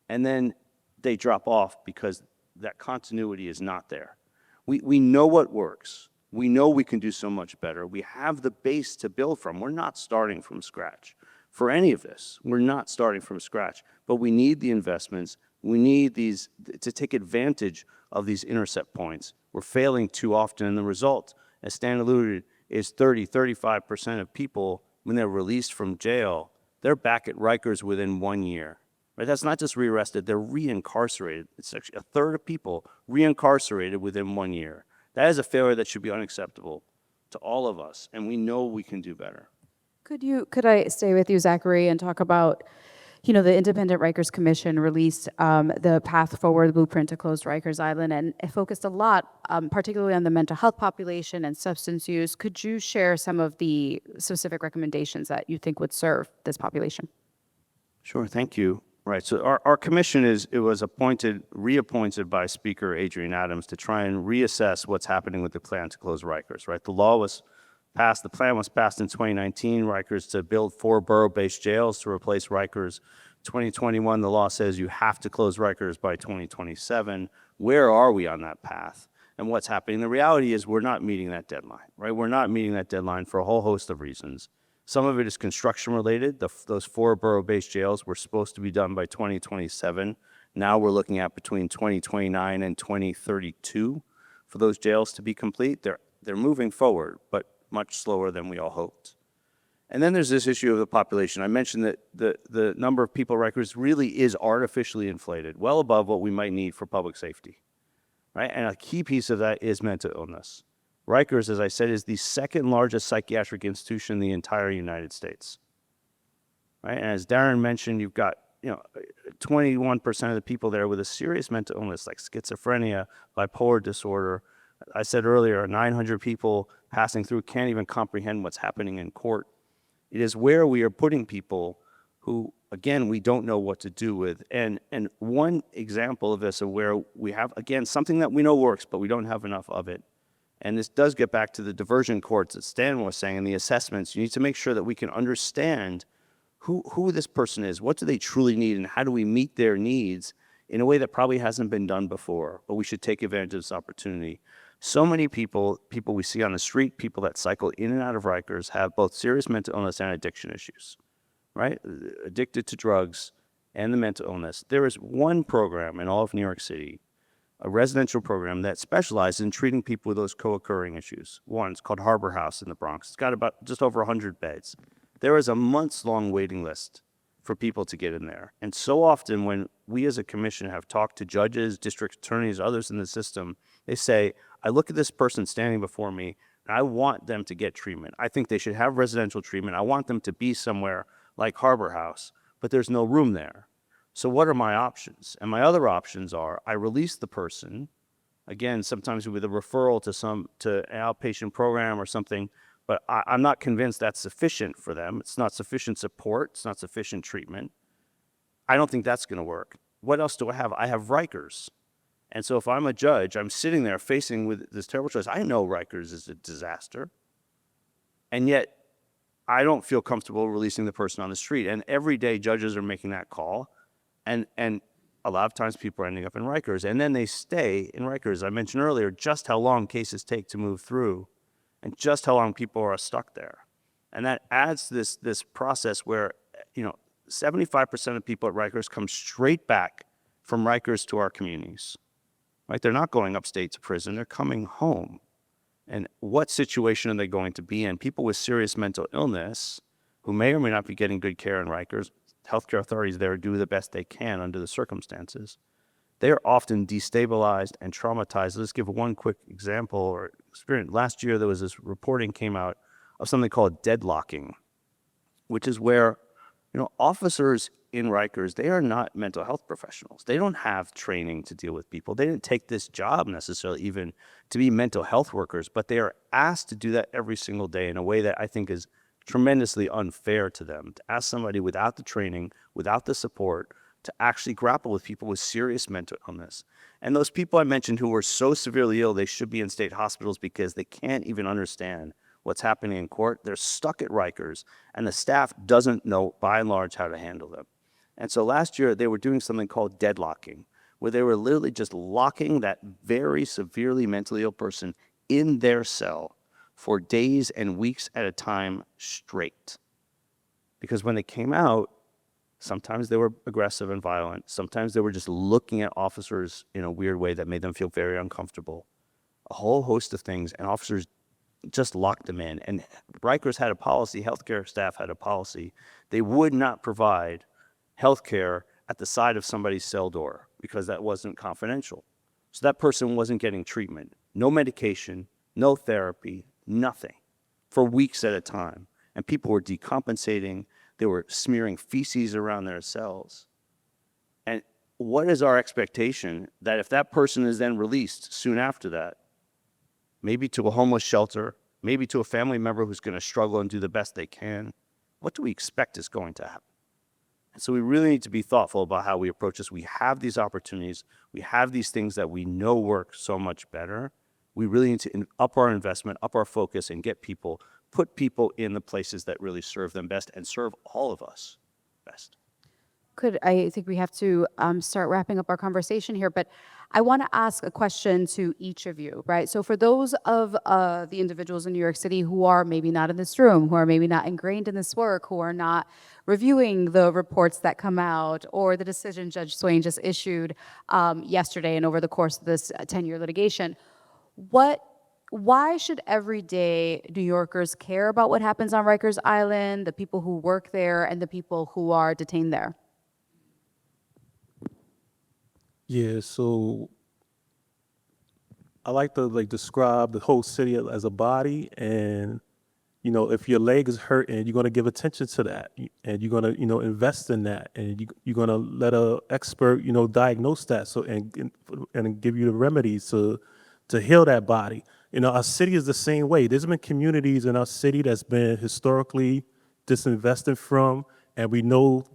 and then they drop off because that continuity is not there. We know what works. We know we can do so much better. We have the base to build from. We're not starting from scratch. For any of this, we're not starting from scratch, but we need the investments. We need these to take advantage of these intercept points. We're failing too often, and the result, as Stan alluded, is 35% of people, when they're released from jail, they're back at Rikers within 1 year. Right? That's not just rearrested, they're reincarcerated. It's actually a third of people reincarcerated within 1 year. That is a failure that should be unacceptable to all of us, and we know we can do better. Could I stay with you, Zachary, and talk about, the Independent Rikers Commission released the Path Forward Blueprint to Close Rikers Island, and it focused a lot, particularly on the mental health population and substance use. Could you share some of the specific recommendations that you think would serve this population? Sure, thank you. Right, so our commission was reappointed by Speaker Adrian Adams to try and reassess what's happening with the plan to close Rikers, right? The plan was passed in 2019, Rikers to build 4 borough-based jails to replace Rikers. 2021, the law says you have to close Rikers by 2027. Where are we on that path? And what's happening? The reality is we're not meeting that deadline, right? We're not meeting that deadline for a whole host of reasons. Some of it is construction related. Those 4 borough-based jails were supposed to be done by 2027. Now we're looking at between 2029 and 2032 for those jails to be complete. They're moving forward, but much slower than we all hoped. And then there's this issue of the population. I mentioned that the number of people at Rikers really is artificially inflated, well above what we might need for public safety, right? And a key piece of that is mental illness. Rikers, as I said, is the second largest psychiatric institution in the entire United States, right? And as Darren mentioned, you've got 21% of the people there with a serious mental illness like schizophrenia, bipolar disorder. I said earlier, 900 people passing through can't even comprehend what's happening in court. It is where we are putting people who, again, we don't know what to do with. And one example of this, of where we have, again, something that we know works, but we don't have enough of it. And this does get back to the diversion courts that Stan was saying and the assessments. You need to make sure that we can understand who this person is, what do they truly need, and how do we meet their needs in a way that probably hasn't been done before, but we should take advantage of this opportunity. So many people we see on the street, people that cycle in and out of Rikers, have both serious mental illness and addiction issues, right? Addicted to drugs and the mental illness. There is one program in all of New York City, a residential program that specializes in treating people with those co-occurring issues. One, it's called Harbor House in the Bronx. It's got about just over 100 beds. There is a months-long waiting list for people to get in there. And so often when we as a commission have talked to judges, district attorneys, others in the system, they say, I look at this person standing before me, and I want them to get treatment. I think they should have residential treatment. I want them to be somewhere like Harbor House, but there's no room there. So what are my options? And my other options are I release the person, again, sometimes with a referral to an outpatient program or something, but I'm not convinced that's sufficient for them. It's not sufficient support. It's not sufficient treatment. I don't think that's going to work. what else do I have? I have Rikers. And so if I'm a judge, I'm sitting there facing with this terrible choice. I know Rikers is a disaster. And yet I don't feel comfortable releasing the person on the street. And every day judges are making that call. And a lot of times people are ending up in Rikers. And then they stay in Rikers. I mentioned earlier just how long cases take to move through and just how long people are stuck there. And that adds to this process where, 75% of people at Rikers come straight back from Rikers to our communities. Right? They're not going upstate to prison. They're coming home. And what situation are they going to be in? People with serious mental illness who may or may not be getting good care in Rikers, healthcare authorities there do the best they can under the circumstances. They are often destabilized and traumatized. Let's give one quick example or experience. Last year, there was this reporting came out of something called deadlocking, which is where, officers in Rikers, they are not mental health professionals. They don't have training to deal with people. They didn't take this job necessarily even to be mental health workers, but they are asked to do that every single day in a way that I think is tremendously unfair to them. To ask somebody without the training, without the support, to actually grapple with people with serious mental illness. And those people I mentioned who were so severely ill, they should be in state hospitals because they can't even understand what's happening in court. They're stuck at Rikers, and the staff doesn't know, by and large, how to handle them. And so last year, they were doing something called deadlocking, where they were literally just locking that very severely mentally ill person in their cell for days and weeks at a time straight. Because when they came out, sometimes they were aggressive and violent. Sometimes they were just looking at officers in a weird way that made them feel very uncomfortable. A whole host of things, and officers just locked them in. And Rikers had a policy, healthcare staff had a policy. They would not provide healthcare at the side of somebody's cell door because that wasn't confidential. So that person wasn't getting treatment, no medication, no therapy, nothing for weeks at a time. And people were decompensating. They were smearing feces around their cells. And what is our expectation that if that person is then released soon after that, maybe to a homeless shelter, maybe to a family member who's going to struggle and do the best they can, what do we expect is going to happen? And so we really need to be thoughtful about how we approach this. We have these opportunities. We have these things that we know work so much better. We really need to up our investment, up our focus, and put people in the places that really serve them best and serve all of us best. I think we have to start wrapping up our conversation here, but I want to ask a question to each of you, right? So for those of the individuals in New York City who are maybe not in this room, who are maybe not ingrained in this work, who are not reviewing the reports that come out or the decision Judge Swain just issued yesterday and over the course of this 10-year litigation, why should everyday New Yorkers care about what happens on Rikers Island, the people who work there, and the people who are detained there? Yeah, so I like to describe the whole city as a body, and if your leg is hurting, you're gonna give attention to that, and you're gonna invest in that, and you're gonna let a expert diagnose that, so and give you the remedies to heal that body. Our city is the same way. There's been communities in our city that's been historically disinvested from, and we know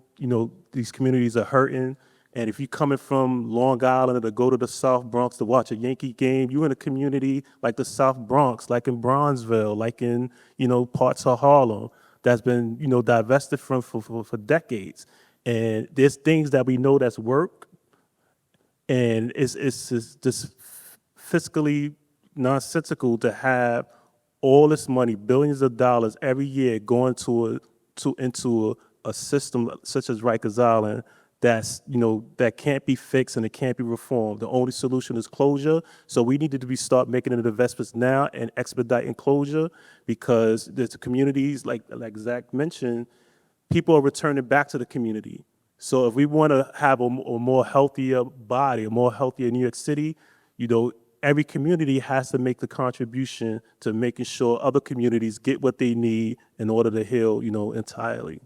these communities are hurting. And if you're coming from Long Island to go to the South Bronx to watch a Yankee game, you're in a community like the South Bronx, like in Bronzeville, like in, parts of Harlem that's been, divested from for decades. And there's things that we know that's work, and it's just fiscally nonsensical to have all this money, billions of dollars every year going into a system such as Rikers Island that's that can't be fixed and it can't be reformed. The only solution is closure. So we needed to start making the investments now and expediting closure, because there's communities like Zach mentioned, people are returning back to the community. So if we want to have a more healthier body, a more healthier New York City, every community has to make the contribution to making sure other communities get what they need in order to heal, entirely.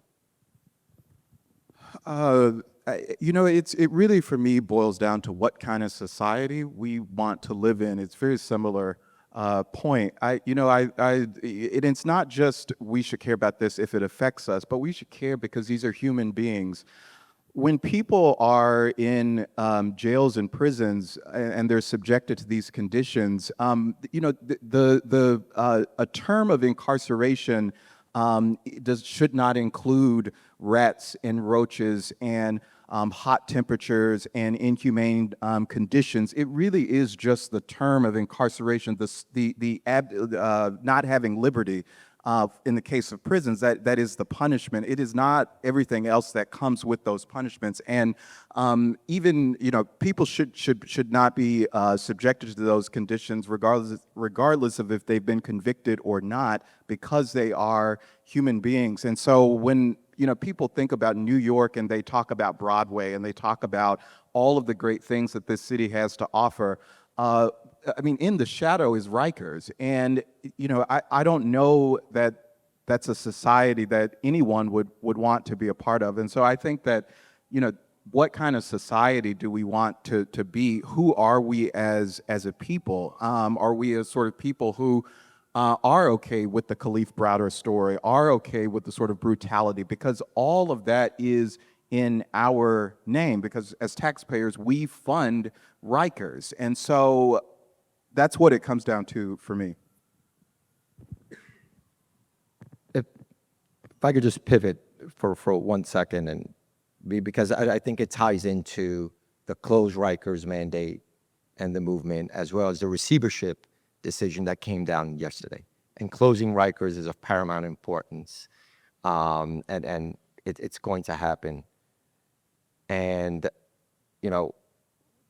It really for me boils down to what kind of society we want to live in. It's a very similar point. It's not just we should care about this if it affects us, but we should care because these are human beings when people are in jails and prisons and they're subjected to these conditions, a term of incarceration should not include rats and roaches and hot temperatures and inhumane conditions. It really is just the term of incarceration, not having liberty. In the case of prisons, that is the punishment. It is not everything else that comes with those punishments. And even people should not be subjected to those conditions, regardless of if they've been convicted or not, because they are human beings. And so when people think about New York and they talk about Broadway and they talk about all of the great things that this city has to offer, I mean, in the shadow is Rikers. And, I don't know that that's a society that anyone would want to be a part of. And so I think that, what kind of society do we want to be? Who are we as a people? Are we a sort of people who are okay with the Khalif Browder story, are okay with the sort of brutality? Because all of that is in our name, because as taxpayers, we fund Rikers. And so that's what it comes down to for me. If I could just pivot for 1 second, and because I think it ties into the close Rikers mandate and the movement, as well as the receivership decision that came down yesterday. And closing Rikers is of paramount importance, and it's going to happen. And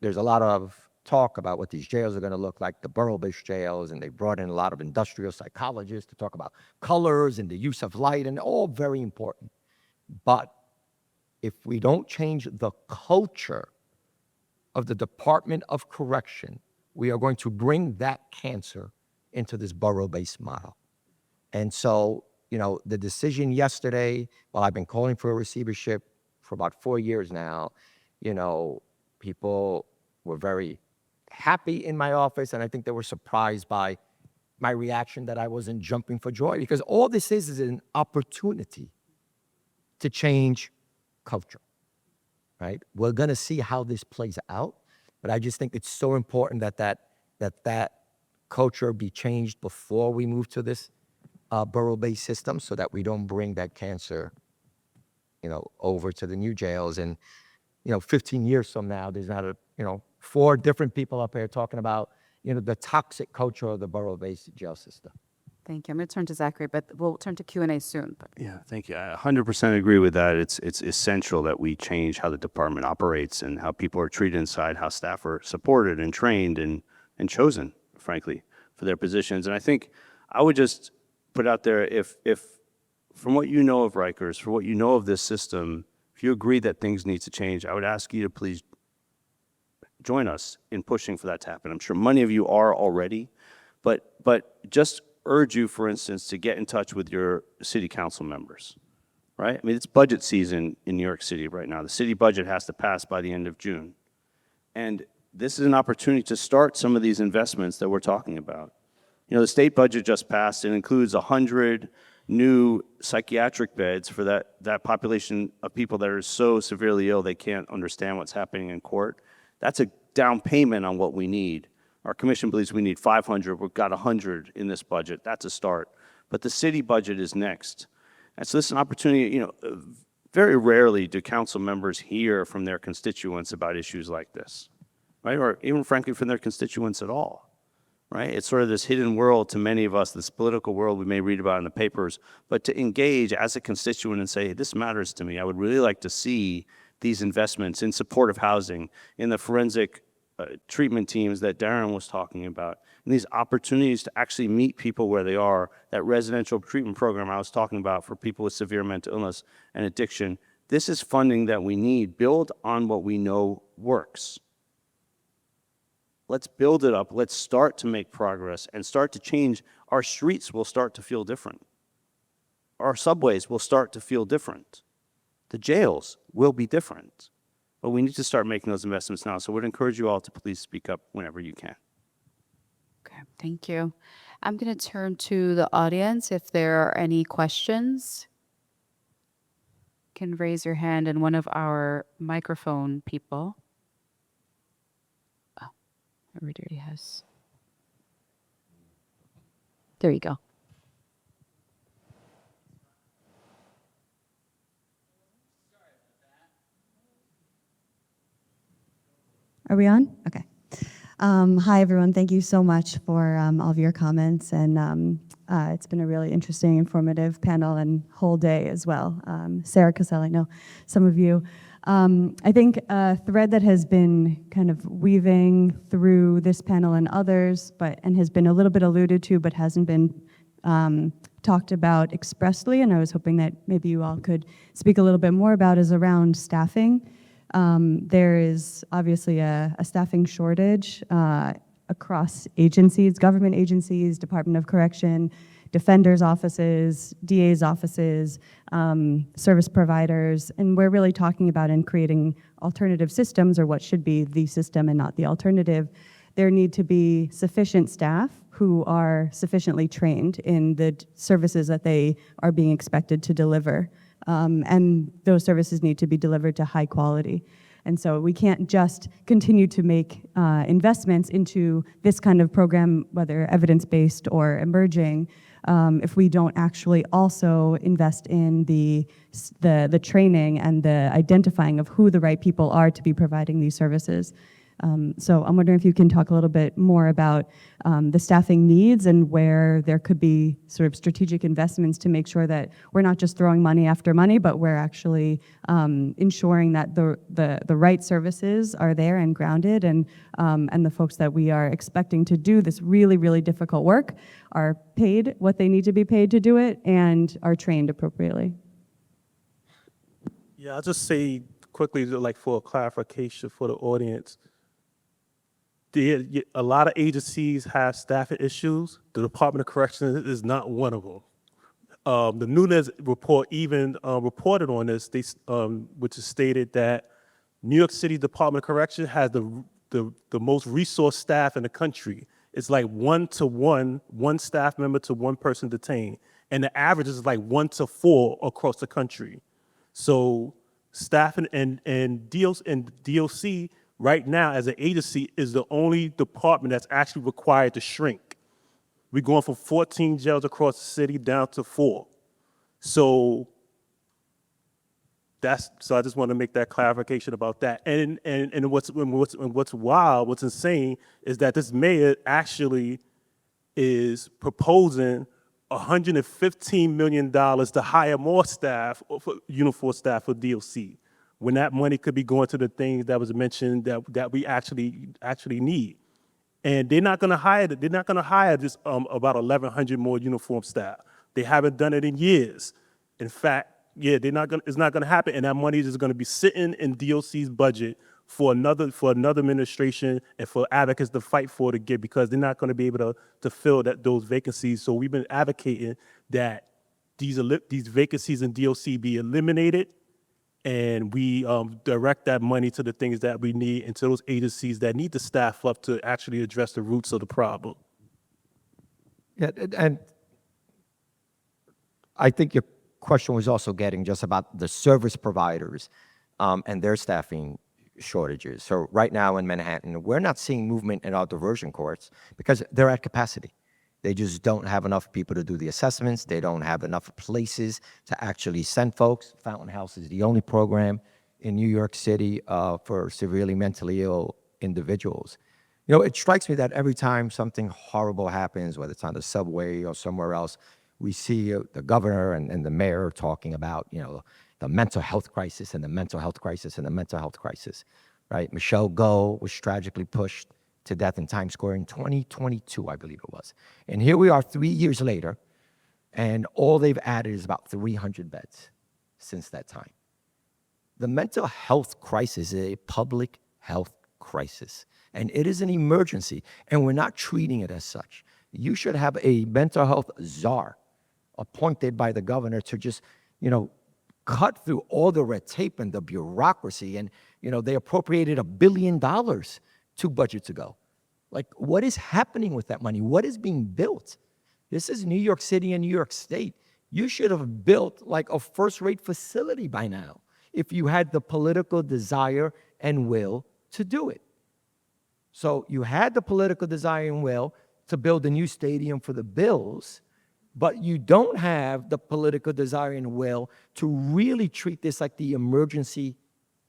there's a lot of talk about what these jails are going to look like, the borough-based jails, and they brought in a lot of industrial psychologists to talk about colors and the use of light, and all very important. But if we don't change the culture of the Department of Correction, we are going to bring that cancer into this borough-based model. And so, the decision yesterday, while I've been calling for a receivership for about 4 years now, people were very happy in my office, and I think they were surprised by my reaction that I wasn't jumping for joy, because all this is an opportunity to change culture, right? We're going to see how this plays out, but I just think it's so important that culture be changed before we move to this borough-based system, so that we don't bring that cancer, over to the new jails. And 15 years from now, there's not 4 different people up here talking about, the toxic culture of the borough-based jail system. Thank you. I'm going to turn to Zachary, but we'll turn to Q&A soon. But Yeah, thank you. I 100% agree with that. It's essential that we change how the department operates and how people are treated inside, how staff are supported and trained and chosen, frankly, for their positions. And I think I would just put out there, if from what you know of Rikers, for what you know of this system, if you agree that things need to change, I would ask you to please join us in pushing for that to happen. I'm sure many of you are already, but just urge you, for instance, to get in touch with your city council members, right? I mean, it's budget season in New York City right now. The city budget has to pass by the end of June. And this is an opportunity to start some of these investments that we're talking about. The state budget just passed. It includes 100 new psychiatric beds for that population of people that are so severely ill they can't understand what's happening in court. That's a down payment on what we need. Our commission believes we need 500. We've got 100 in this budget. That's a start. But the city budget is next. And so this is an opportunity, very rarely do council members hear from their constituents about issues like this, right? Or even frankly from their constituents at all, right? It's sort of this hidden world to many of us, this political world we may read about in the papers, but to engage as a constituent and say, hey, this matters to me. I would really like to see these investments in supportive housing, in the forensic treatment teams that Darren was talking about, and these opportunities to actually meet people where they are, that residential treatment program I was talking about for people with severe mental illness and addiction. This is funding that we need. Build on what we know works. Let's build it up. Let's start to make progress and start to change. Our streets will start to feel different. Our subways will start to feel different. The jails will be different. But we need to start making those investments now. So I would encourage you all to please speak up whenever you can. okay, thank you. I'm going to turn to the audience if there are any questions. can raise your hand and one of our microphone people. Oh, everybody has. There you go. Are we on? Okay. Hi, everyone. Thank you so much for all of your comments. And it's been a really interesting, informative panel and whole day as well. Sarah Krystal, I know some of you. I think a thread that has been kind of weaving through this panel and others, and has been a little bit alluded to, but hasn't been talked about expressly, and I was hoping that maybe you all could speak a little bit more about, is around staffing. There is obviously a staffing shortage across agencies, government agencies, Department of Correction, defenders' offices, DA's offices, service providers, and we're really talking about in creating alternative systems, or what should be the system and not the alternative. There need to be sufficient staff who are sufficiently trained in the services that they are being expected to deliver. And those services need to be delivered to high quality. And so we can't just continue to make investments into this kind of program, whether evidence-based or emerging, if we don't actually also invest in the training and the identifying of who the right people are to be providing these services. So I'm wondering if you can talk a little bit more about the staffing needs and where there could be sort of strategic investments to make sure that we're not just throwing money after money, but we're actually ensuring that the right services are there and grounded, and the folks that we are expecting to do this really, really difficult work are paid what they need to be paid to do it and are trained appropriately. Yeah, I'll just say quickly, like for clarification for the audience, a lot of agencies have staffing issues. The Department of Corrections is not one of them. The Nunez report even reported on this, which is stated that New York City Department of Corrections has the most resource staff in the country. It's like 1-to-1, one staff member to one person detained. And the average is like 1-to-4 across the country. So staff and DOC right now as an agency is the only department that's actually required to shrink. We're going from 14 jails across the city down to 4. So I just want to make that clarification about that. And what's wild, what's insane is that this mayor actually is proposing $115 million to hire more staff, uniform staff for DOC, when that money could be going to the things that was mentioned that we actually need. And they're not going to hire this about 1,100 more uniform staff. They haven't done it in years. In fact, yeah, it's not going to happen, and that money is going to be sitting in DOC's budget for another administration and for advocates to fight for to get, because they're not going to be able to fill those vacancies. So we've been advocating that these vacancies in DOC be eliminated, and we direct that money to the things that we need and to those agencies that need to staff up to actually address the roots of the problem. Yeah, and I think your question was also getting just about the service providers and their staffing shortages. So right now in Manhattan, we're not seeing movement in our diversion courts because they're at capacity. They just don't have enough people to do the assessments. They don't have enough places to actually send folks. Fountain House is the only program in New York City for severely mentally ill individuals. You know, it strikes me that every time something horrible happens, whether it's on the subway or somewhere else, we see the governor and the mayor talking about, you know, the mental health crisis and the mental health crisis and the mental health crisis, right? Michelle Go was tragically pushed to death in Times Square in 2022, I believe it was. And here we are 3 years later, and all they've added is about 300 beds since that time. The mental health crisis is a public health crisis, and it is an emergency, and we're not treating it as such. You should have a mental health czar appointed by the governor to just, you know, cut through all the red tape and the bureaucracy. And, you know, they appropriated $1 billion 2 budgets ago. Like, what is happening with that money? What is being built? This is New York City and New York State. You should have built like a first-rate facility by now if you had the political desire and will to do it. So you had the political desire and will to build a new stadium for the Bills, but you don't have the political desire and will to really treat this like the emergency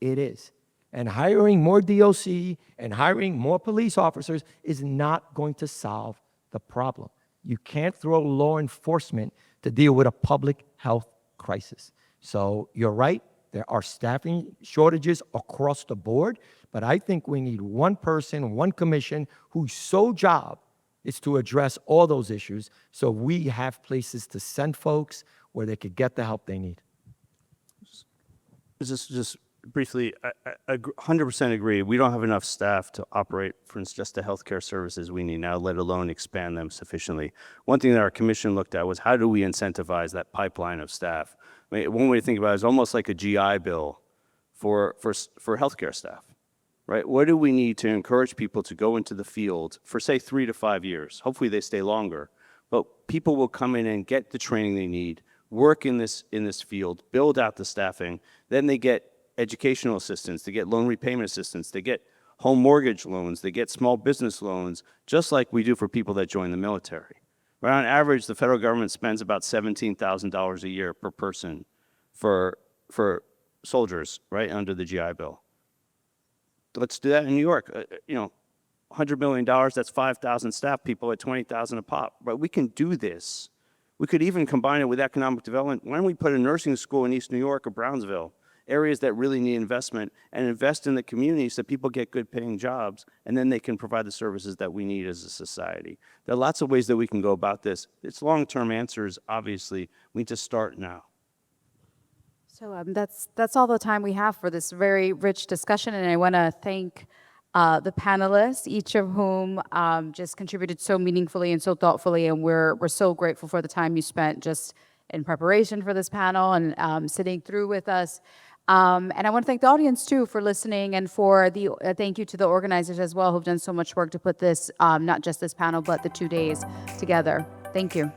it is. And hiring more DOC and hiring more police officers is not going to solve the problem. You can't throw law enforcement to deal with a public health crisis. So you're right, there are staffing shortages across the board, but I think we need one person, one commission whose sole job is to address all those issues so we have places to send folks where they could get the help they need. Just briefly, I 100% agree. We don't have enough staff to operate, for instance, just the healthcare services we need now, let alone expand them sufficiently. One thing that our commission looked at was how do we incentivize that pipeline of staff? I mean, one way to think about it is almost like a GI Bill for healthcare staff, right? What do we need to encourage people to go into the field for, say, 3 to 5 years? Hopefully they stay longer, but people will come in and get the training they need, work in this field, build out the staffing, then they get educational assistance, they get loan repayment assistance, they get home mortgage loans, they get small business loans, just like we do for people that join the military. Right, on average, the federal government spends about $17,000 a year per person for soldiers, right, under the GI Bill. Let's do that in New York. $100 million, that's 5,000 staff people at $20,000 a pop. But we can do this. We could even combine it with economic development. Why don't we put a nursing school in East New York or Brownsville, areas that really need investment, and invest in the community so people get good paying jobs, and then they can provide the services that we need as a society. There are lots of ways that we can go about this. It's long-term answers, obviously. We need to start now. So that's all the time we have for this very rich discussion, and I want to thank the panelists, each of whom just contributed so meaningfully and so thoughtfully, and we're so grateful for the time you spent just in preparation for this panel and sitting through with us. And I want to thank the audience too for listening, and for the thank you to the organizers as well who've done so much work to put this, not just this panel, but the 2 days together. Thank you.